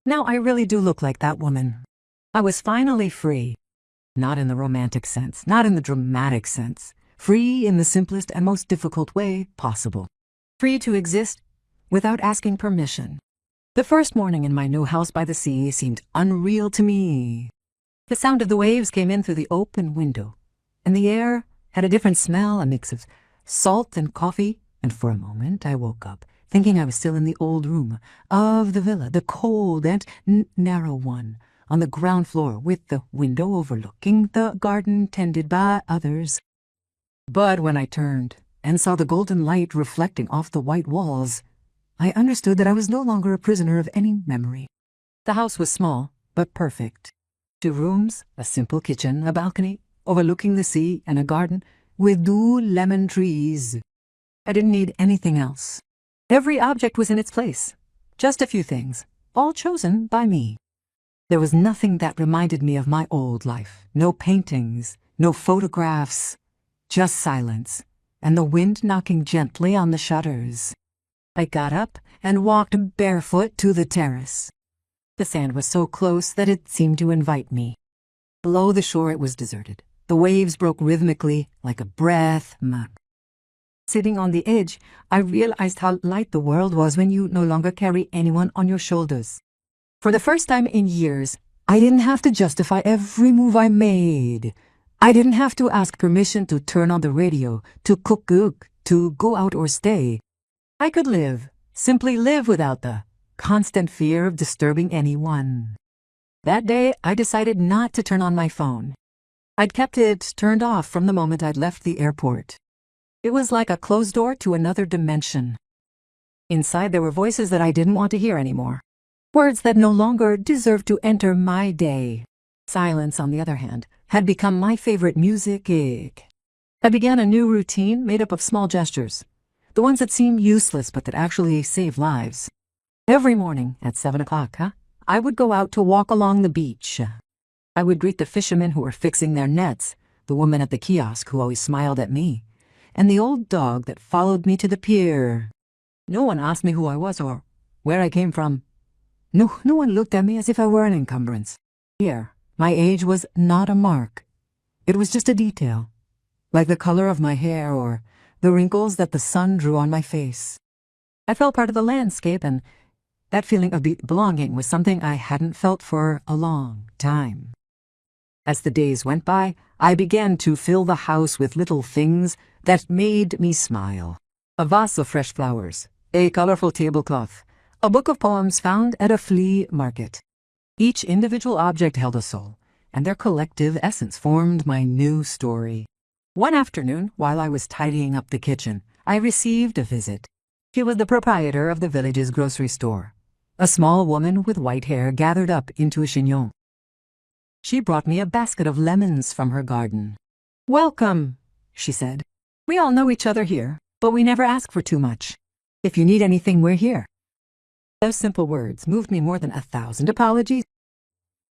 "Now I really do look like that woman." I was finally free. Not in the romantic sense, not in the dramatic sense. Free in the simplest and most difficult way possible. Free to exist without asking permission. The first morning in my new house by the sea seemed unreal to me. The sound of the waves came in through the open window, and the air had a different smell, a mix of salt and coffee, and for a moment I woke up, thinking I was still in the old room of the villa, the cold and narrow one, on the ground floor with the window overlooking the garden tended by others. But when I turned and saw the golden light reflecting off the white walls, I understood that I was no longer a prisoner of any memory. The house was small, but perfect. 2 rooms, a simple kitchen, a balcony overlooking the sea, and a garden with 2 lemon trees. I didn't need anything else. Every object was in its place. Just a few things, all chosen by me. There was nothing that reminded me of my old life. No paintings, no photographs, just silence, and the wind knocking gently on the shutters. I got up and walked barefoot to the terrace. The sand was so close that it seemed to invite me. Below the shore it was deserted. The waves broke rhythmically like a breath. Sitting on the edge, I realized how light the world was when you no longer carry anyone on your shoulders. For the first time in years, I didn't have to justify every move I made. I didn't have to ask permission to turn on the radio, to cook, to go out or stay. I could live, simply live without the constant fear of disturbing anyone. That day, I decided not to turn on my phone. I'd kept it turned off from the moment I'd left the airport. It was like a closed door to another dimension. Inside there were voices that I didn't want to hear anymore. Words that no longer deserved to enter my day. Silence, on the other hand, had become my favorite music. I began a new routine made up of small gestures, the ones that seem useless but that actually save lives. Every morning at 7 o'clock, I would go out to walk along the beach. I would greet the fishermen who were fixing their nets, the woman at the kiosk who always smiled at me, and the old dog that followed me to the pier. No one asked me who I was or where I came from. No one looked at me as if I were an encumbrance. Here, my age was not a mark. It was just a detail, like the color of my hair or the wrinkles that the sun drew on my face. I felt part of the landscape, and that feeling of belonging was something I hadn't felt for a long time. As the days went by, I began to fill the house with little things that made me smile. A vase of fresh flowers, a colorful tablecloth, a book of poems found at a flea market. Each individual object held a soul, and their collective essence formed my new story. One afternoon, while I was tidying up the kitchen, I received a visit. She was the proprietor of the village's grocery store, a small woman with white hair gathered up into a chignon. She brought me a basket of lemons from her garden. "Welcome," she said. "We all know each other here, but we never ask for too much. If you need anything, we're here." Those simple words moved me more than 1,000 apologies.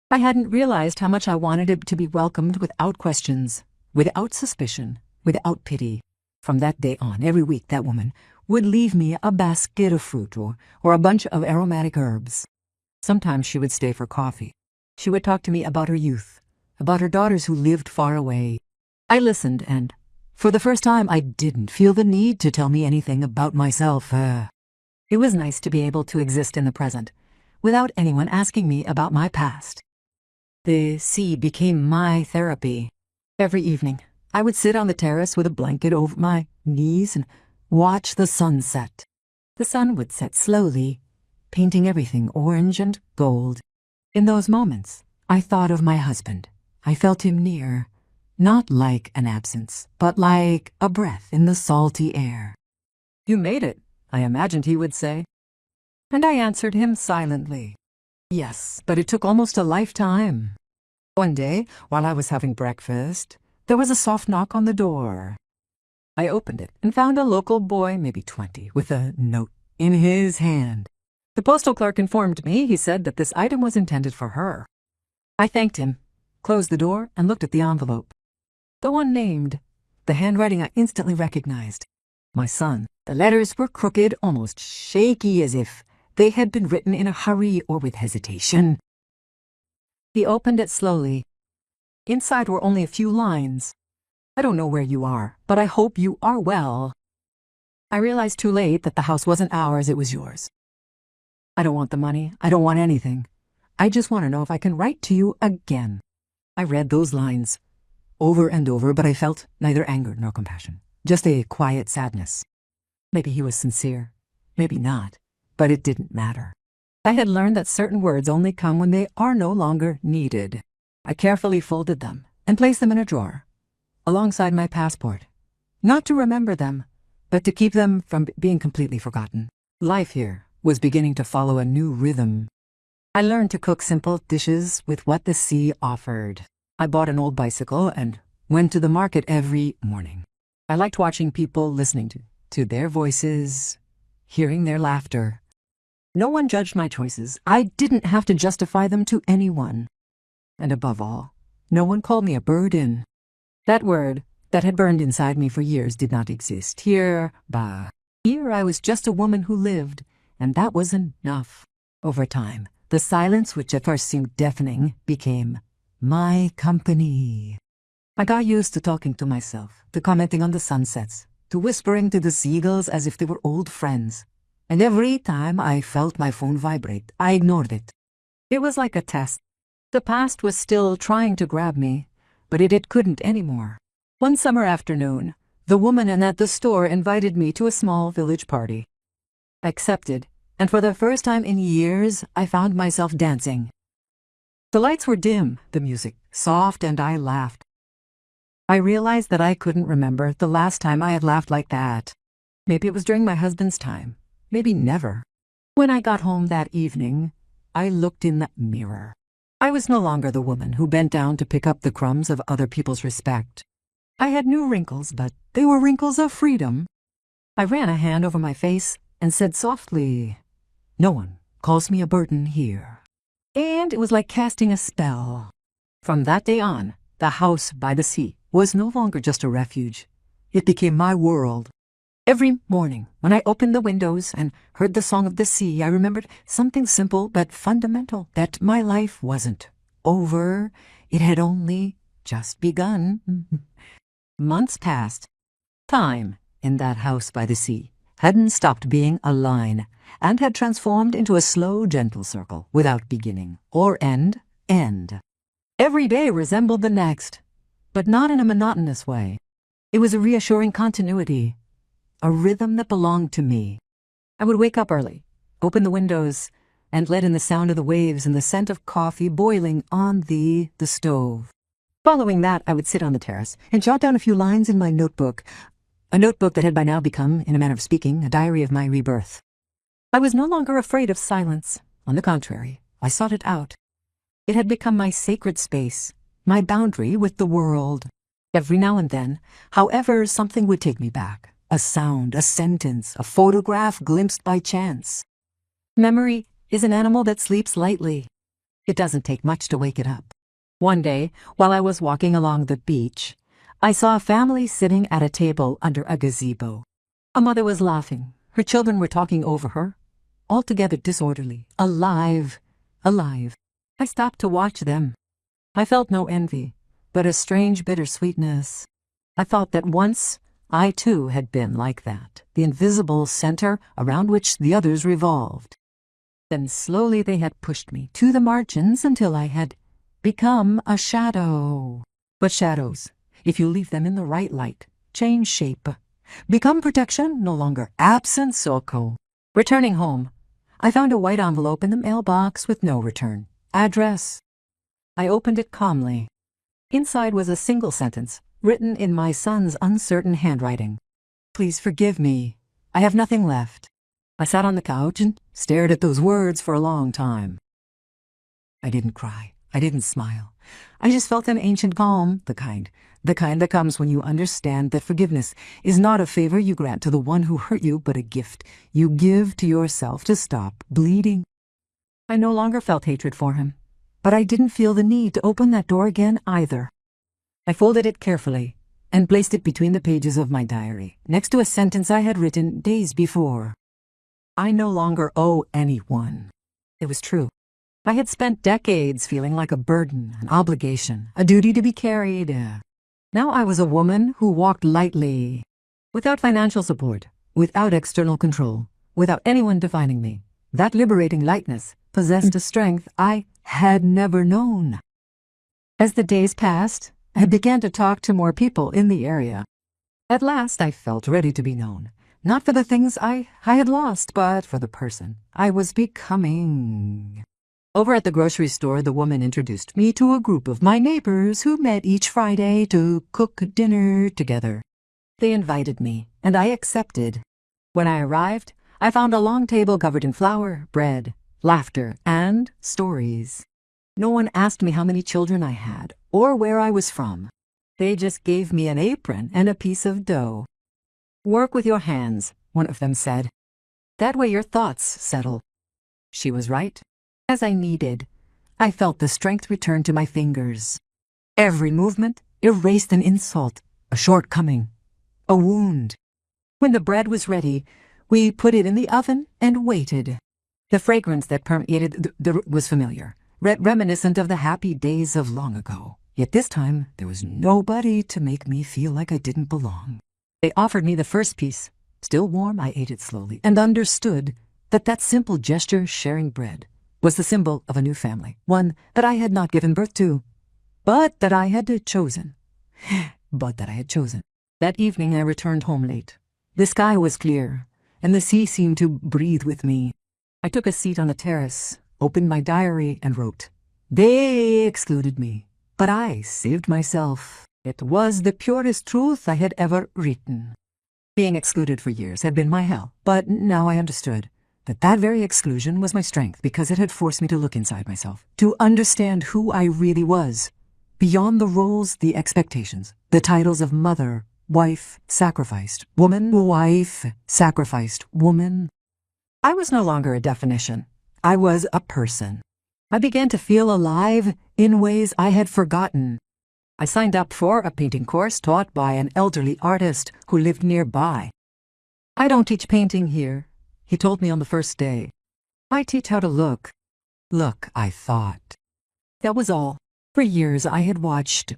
I hadn't realized how much I wanted it to be welcomed without questions, without suspicion, without pity. From that day on, every week that woman would leave me a basket of fruit or a bunch of aromatic herbs. Sometimes she would stay for coffee. She would talk to me about her youth, about her daughters who lived far away. I listened, and for the first time I didn't feel the need to tell me anything about myself. It was nice to be able to exist in the present, without anyone asking me about my past. The sea became my therapy. Every evening, I would sit on the terrace with a blanket over my knees and watch the sun set. The sun would set slowly, painting everything orange and gold. In those moments, I thought of my husband. I felt him near, not like an absence, but like a breath in the salty air. "You made it," I imagined he would say. And I answered him silently. Yes, but it took almost a lifetime. One day, while I was having breakfast, there was a soft knock on the door. I opened it and found a local boy, maybe 20, with a note in his hand. The postal clerk informed me, he said, that this item was intended for her. I thanked him, closed the door, and looked at the envelope. The one named, the handwriting I instantly recognized. My son. The letters were crooked, almost shaky, as if they had been written in a hurry or with hesitation. He opened it slowly. Inside were only a few lines. "I don't know where you are, but I hope you are well. I realized too late that the house wasn't ours, it was yours. I don't want the money. I don't want anything. I just want to know if I can write to you again." I read those lines over and over, but I felt neither anger nor compassion, just a quiet sadness. Maybe he was sincere, maybe not, but it didn't matter. I had learned that certain words only come when they are no longer needed. I carefully folded them and placed them in a drawer, alongside my passport, not to remember them, but to keep them from being completely forgotten. Life here was beginning to follow a new rhythm. I learned to cook simple dishes with what the sea offered. I bought an old bicycle and went to the market every morning. I liked watching people, listening to their voices, hearing their laughter. No one judged my choices. I didn't have to justify them to anyone. And above all, no one called me a burden. That word that had burned inside me for years did not exist. Here I was just a woman who lived, and that was enough. Over time, the silence, which at first seemed deafening, became my company. I got used to talking to myself, to commenting on the sunsets, to whispering to the seagulls as if they were old friends. And every time I felt my phone vibrate, I ignored it. It was like a test. The past was still trying to grab me, but it couldn't anymore. One summer afternoon, the woman at the store invited me to a small village party. I accepted, and for the first time in years, I found myself dancing. The lights were dim, the music soft, and I laughed. I realized that I couldn't remember the last time I had laughed like that. Maybe it was during my husband's time, maybe never. When I got home that evening, I looked in the mirror. I was no longer the woman who bent down to pick up the crumbs of other people's respect. I had new wrinkles, but they were wrinkles of freedom. I ran a hand over my face and said softly, "No one calls me a burden here." And it was like casting a spell. From that day on, the house by the sea was no longer just a refuge. It became my world. Every morning, when I opened the windows and heard the song of the sea, I remembered something simple but fundamental, that my life wasn't over. It had only just begun. Months passed. Time, in that house by the sea, hadn't stopped being a line and had transformed into a slow, gentle circle without beginning or end. Every day resembled the next, but not in a monotonous way. It was a reassuring continuity, a rhythm that belonged to me. I would wake up early, open the windows, and let in the sound of the waves and the scent of coffee boiling on the stove. Following that, I would sit on the terrace and jot down a few lines in my notebook, a notebook that had by now become, in a manner of speaking, a diary of my rebirth. I was no longer afraid of silence. On the contrary, I sought it out. It had become my sacred space, my boundary with the world. Every now and then, however, something would take me back. A sound, a sentence, a photograph glimpsed by chance. Memory is an animal that sleeps lightly. It doesn't take much to wake it up. One day, while I was walking along the beach, I saw a family sitting at a table under a gazebo. A mother was laughing. Her children were talking over her, altogether disorderly, alive. I stopped to watch them. I felt no envy, but a strange bittersweetness. I thought that once I too had been like that, the invisible center around which the others revolved. Then slowly they had pushed me to the margins until I had become a shadow. But shadows, if you leave them in the right light, change shape, become protection, no longer absence or co. Returning home, I found a white envelope in the mailbox with no return address. I opened it calmly. Inside was a single sentence, written in my son's uncertain handwriting. "Please forgive me. I have nothing left." I sat on the couch and stared at those words for a long time. I didn't cry. I didn't smile. I just felt an ancient calm, the kind that comes when you understand that forgiveness is not a favor you grant to the one who hurt you, but a gift you give to yourself to stop bleeding. I no longer felt hatred for him, but I didn't feel the need to open that door again either. I folded it carefully and placed it between the pages of my diary, next to a sentence I had written days before. I no longer owe anyone. It was true. I had spent decades feeling like a burden, an obligation, a duty to be carried. Now I was a woman who walked lightly, without financial support, without external control, without anyone defining me. That liberating lightness possessed a strength I had never known. As the days passed, I began to talk to more people in the area. At last I felt ready to be known, not for the things I had lost, but for the person I was becoming. Over at the grocery store, the woman introduced me to a group of my neighbors who met each Friday to cook dinner together. They invited me, and I accepted. When I arrived, I found a long table covered in flour, bread, laughter, and stories. No one asked me how many children I had or where I was from. They just gave me an apron and a piece of dough. "Work with your hands," one of them said. "That way your thoughts settle." She was right. As I kneaded, I felt the strength return to my fingers. Every movement erased an insult, a shortcoming, a wound. When the bread was ready, we put it in the oven and waited. The fragrance that permeated was familiar, reminiscent of the happy days of long ago. Yet this time, there was nobody to make me feel like I didn't belong. They offered me the first piece. Still warm, I ate it slowly and understood that simple gesture, sharing bread, was the symbol of a new family, one that I had not given birth to, but that I had chosen. That evening I returned home late. The sky was clear, and the sea seemed to breathe with me. I took a seat on the terrace, opened my diary, and wrote. They excluded me, but I saved myself. It was the purest truth I had ever written. Being excluded for years had been my hell, but now I understood that very exclusion was my strength because it had forced me to look inside myself, to understand who I really was, beyond the roles, the expectations, the titles of mother, wife, sacrificed, woman, wife, sacrificed, woman. I was no longer a definition. I was a person. I began to feel alive in ways I had forgotten. I signed up for a painting course taught by an elderly artist who lived nearby. "I don't teach painting here," he told me on the first day. "I teach how to look." Look, I thought. That was all. For years I had watched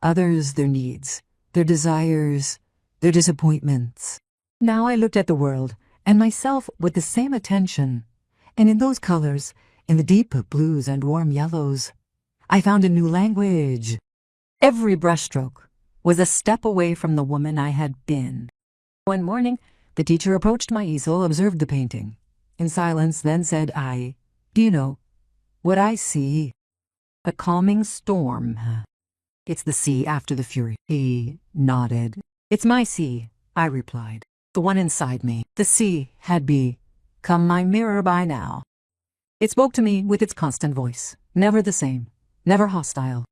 others, their needs, their desires, their disappointments. Now I looked at the world and myself with the same attention. And in those colors, in the deep blues and warm yellows, I found a new language. Every brushstroke was a step away from the woman I had been. One morning, the teacher approached my easel, observed the painting. In silence, then said, "Do you know what I see? A calming storm. It's the sea after the fury." He nodded. "It's my sea," I replied. "The one inside me." The sea had become my mirror by now. It spoke to me with its constant voice, never the same, never hostile.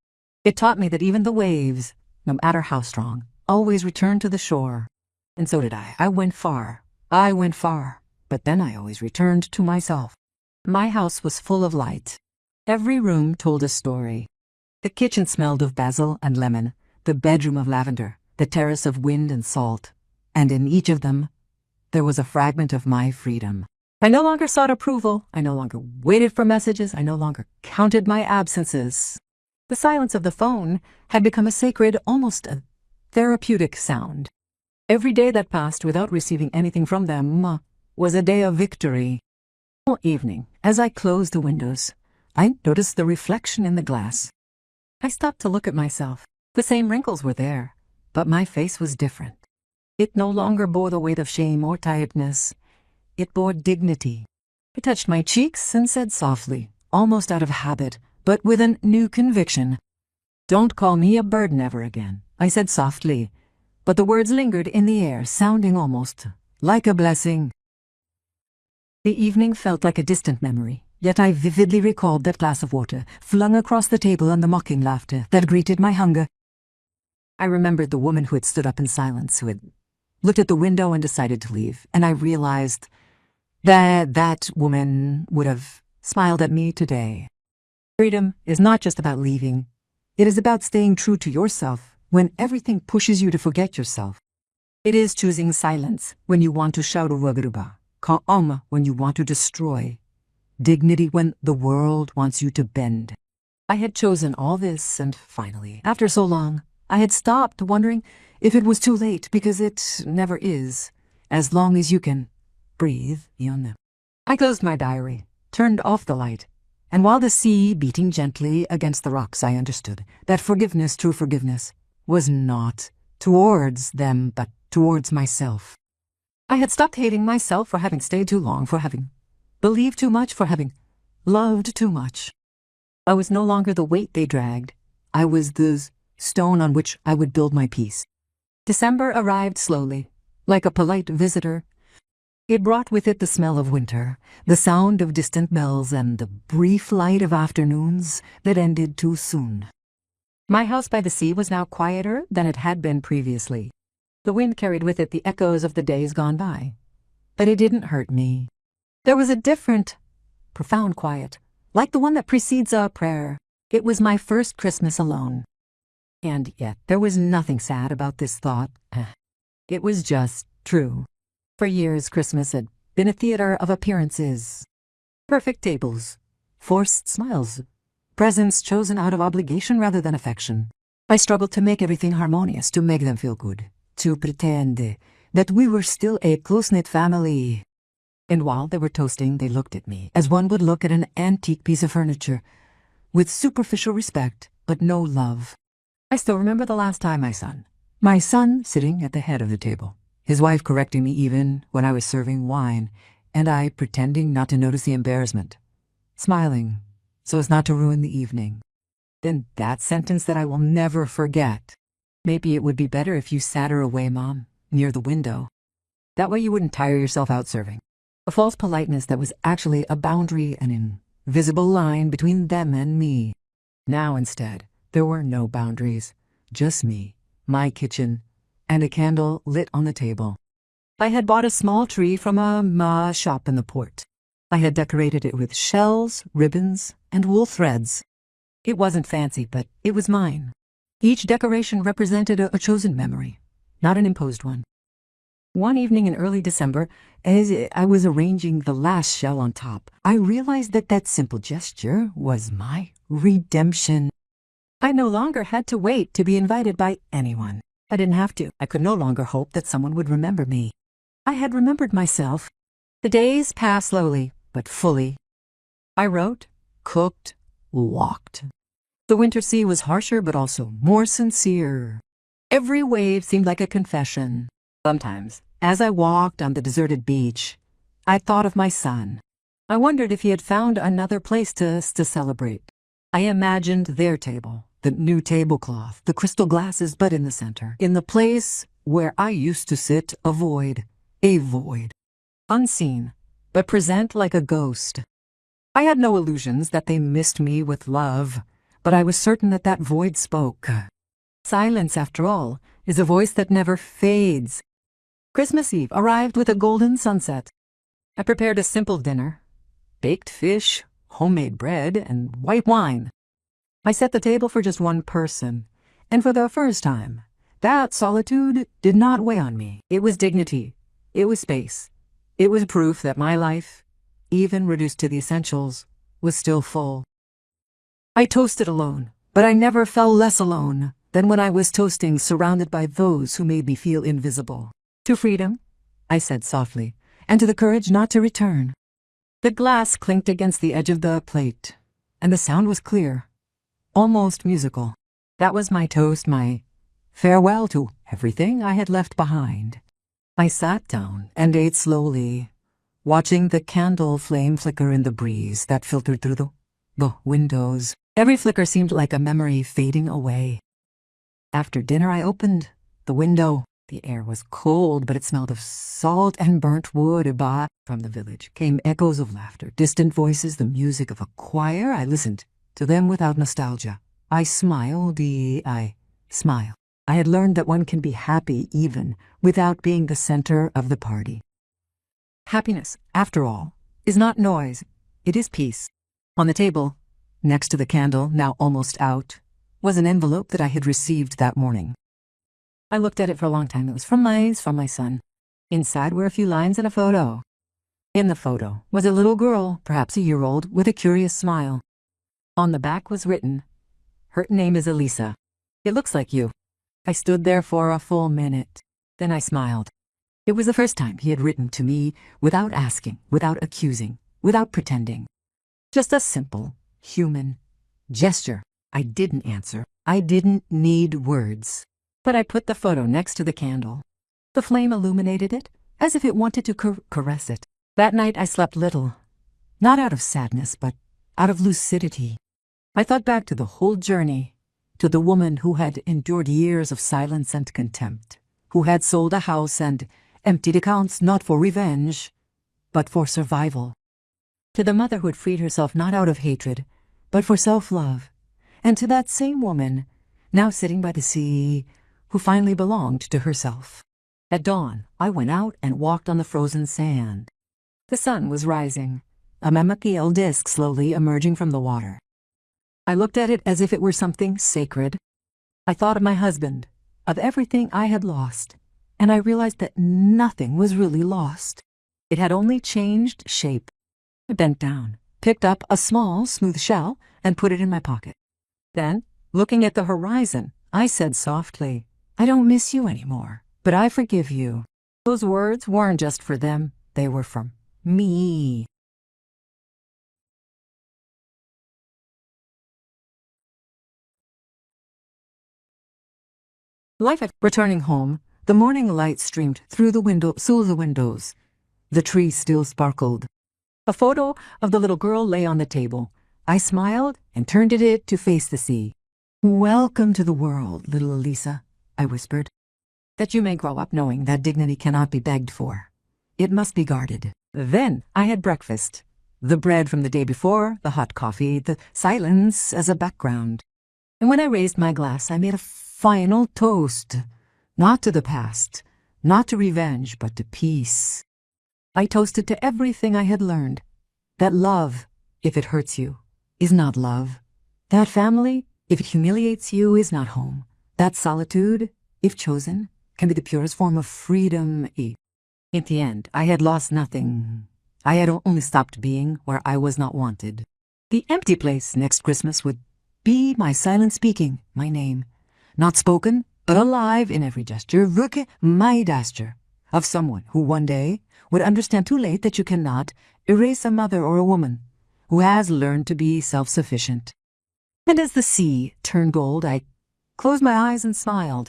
It taught me that even the waves, no matter how strong, always return to the shore. And so did I. I went far, but then I always returned to myself. My house was full of light. Every room told a story. The kitchen smelled of basil and lemon, the bedroom of lavender, the terrace of wind and salt, and in each of them there was a fragment of my freedom. I no longer sought approval. I no longer waited for messages. I no longer counted my absences. The silence of the phone had become a sacred, almost a therapeutic sound. Every day that passed without receiving anything from them was a day of victory. All evening, as I closed the windows, I noticed the reflection in the glass. I stopped to look at myself. The same wrinkles were there, but my face was different. It no longer bore the weight of shame or tiredness. It bore dignity. I touched my cheeks and said softly, almost out of habit, but with a new conviction, "Don't call me a burden ever again." I said softly, but the words lingered in the air, sounding almost like a blessing. The evening felt like a distant memory, yet I vividly recalled that glass of water flung across the table and the mocking laughter that greeted my hunger. I remembered the woman who had stood up in silence, who had looked at the window and decided to leave, and I realized that woman would have smiled at me today. Freedom is not just about leaving. It is about staying true to yourself when everything pushes you to forget yourself. It is choosing silence when you want to shout "Uwagaruba," calm when you want to destroy, dignity when the world wants you to bend. I had chosen all this, and finally, after so long, I had stopped wondering if it was too late, because it never is, as long as you can breathe. I closed my diary, turned off the light, and while the sea beating gently against the rocks, I understood that forgiveness, true forgiveness, was not towards them, but towards myself. I had stopped hating myself for having stayed too long, for having believed too much, for having loved too much. I was no longer the weight they dragged. I was the stone on which I would build my peace. December arrived slowly, like a polite visitor. It brought with it the smell of winter, the sound of distant bells, and the brief light of afternoons that ended too soon. My house by the sea was now quieter than it had been previously. The wind carried with it the echoes of the days gone by, but it didn't hurt me. There was a different, profound quiet, like the one that precedes a prayer. It was my first Christmas alone. And yet there was nothing sad about this thought. It was just true. For years, Christmas had been a theater of appearances. Perfect tables, forced smiles, presents chosen out of obligation rather than affection. I struggled to make everything harmonious, to make them feel good, to pretend that we were still a close-knit family. And while they were toasting, they looked at me, as one would look at an antique piece of furniture, with superficial respect, but no love. I still remember the last time my son sitting at the head of the table, his wife correcting me even when I was serving wine, and I pretending not to notice the embarrassment, smiling so as not to ruin the evening. Then that sentence that I will never forget. "Maybe it would be better if you sat her away, Mom, near the window. That way you wouldn't tire yourself out serving." A false politeness that was actually a boundary, an invisible line between them and me. Now instead, There were no boundaries, just me, my kitchen, and a candle lit on the table. I had bought a small tree from a shop in the port. I had decorated it with shells, ribbons, and wool threads. It wasn't fancy, but it was mine. Each decoration represented a chosen memory, not an imposed one. One evening in early December, as I was arranging the last shell on top, I realized that that simple gesture was my redemption. I no longer had to wait to be invited by anyone. I didn't have to. I could no longer hope that someone would remember me. I had remembered myself. The days passed slowly, but fully. I wrote, cooked, walked. The winter sea was harsher, but also more sincere. Every wave seemed like a confession. Sometimes, as I walked on the deserted beach, I thought of my son. I wondered if he had found another place to celebrate. I imagined their table, the new tablecloth, the crystal glasses, but in the center, in the place where I used to sit, a void, unseen, but present like a ghost. I had no illusions that they missed me with love, but I was certain that that void spoke. Silence, after all, is a voice that never fades. Christmas Eve arrived with a golden sunset. I prepared a simple dinner: baked fish, homemade bread, and white wine. I set the table for just one person, and for the first time, that solitude did not weigh on me. It was dignity. It was space. It was proof that my life, even reduced to the essentials, was still full. I toasted alone, but I never felt less alone than when I was toasting surrounded by those who made me feel invisible. To freedom, I said softly, and to the courage not to return. The glass clinked against the edge of the plate, and the sound was clear, almost musical. That was my toast, my farewell to everything I had left behind. I sat down and ate slowly, watching the candle flame flicker in the breeze that filtered through the windows. Every flicker seemed like a memory fading away. After dinner, I opened the window. The air was cold, but it smelled of salt and burnt wood. From the village came echoes of laughter, distant voices, the music of a choir. I listened to them without nostalgia. I smiled. I had learned that one can be happy even without being the center of the party. Happiness, after all, is not noise. It is peace. On the table, next to the candle, now almost out, was an envelope that I had received that morning. I looked at it for a long time. It was from my son. Inside were a few lines and a photo. In the photo was a little girl, perhaps a year old, with a curious smile. On the back was written, "Her name is Elisa. It looks like you." I stood there for a full minute. Then I smiled. It was the first time he had written to me without asking, without accusing, without pretending. Just a simple, human gesture. I didn't answer. I didn't need words. But I put the photo next to the candle. The flame illuminated it, as if it wanted to caress it. That night I slept little, not out of sadness, but out of lucidity. I thought back to the whole journey, to the woman who had endured years of silence and contempt, who had sold a house and emptied accounts not for revenge, but for survival. To the mother who had freed herself not out of hatred, but for self-love, and to that same woman, now sitting by the sea, who finally belonged to herself. At dawn, I went out and walked on the frozen sand. The sun was rising, a mammachial disk slowly emerging from the water. I looked at it as if it were something sacred. I thought of my husband, of everything I had lost, and I realized that nothing was really lost. It had only changed shape. I bent down, picked up a small, smooth shell, and put it in my pocket. Then, looking at the horizon, I said softly, "I don't miss you anymore, but I forgive you." Those words weren't just for them, they were from me. Returning home, the morning light streamed through the windows. The tree still sparkled. A photo of the little girl lay on the table. I smiled and turned it to face the sea. "Welcome to the world, little Elisa," I whispered. "That you may grow up knowing that dignity cannot be begged for. It must be guarded." Then I had breakfast. The bread from the day before, the hot coffee, the silence as a background. And when I raised my glass, I made a final toast, not to the past, not to revenge, but to peace. I toasted to everything I had learned, that love, if it hurts you, is not love. That family, if it humiliates you, is not home. That solitude, if chosen, can be the purest form of freedom. In the end, I had lost nothing. I had only stopped being where I was not wanted. The empty place next Christmas would be my silent speaking, my name, not spoken, but alive in every gesture, ricca, my dasture, of someone who one day would understand too late that you cannot erase a mother or a woman who has learned to be self-sufficient. And as the sea turned gold, I closed my eyes and smiled.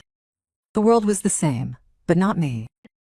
The world was the same, but not me.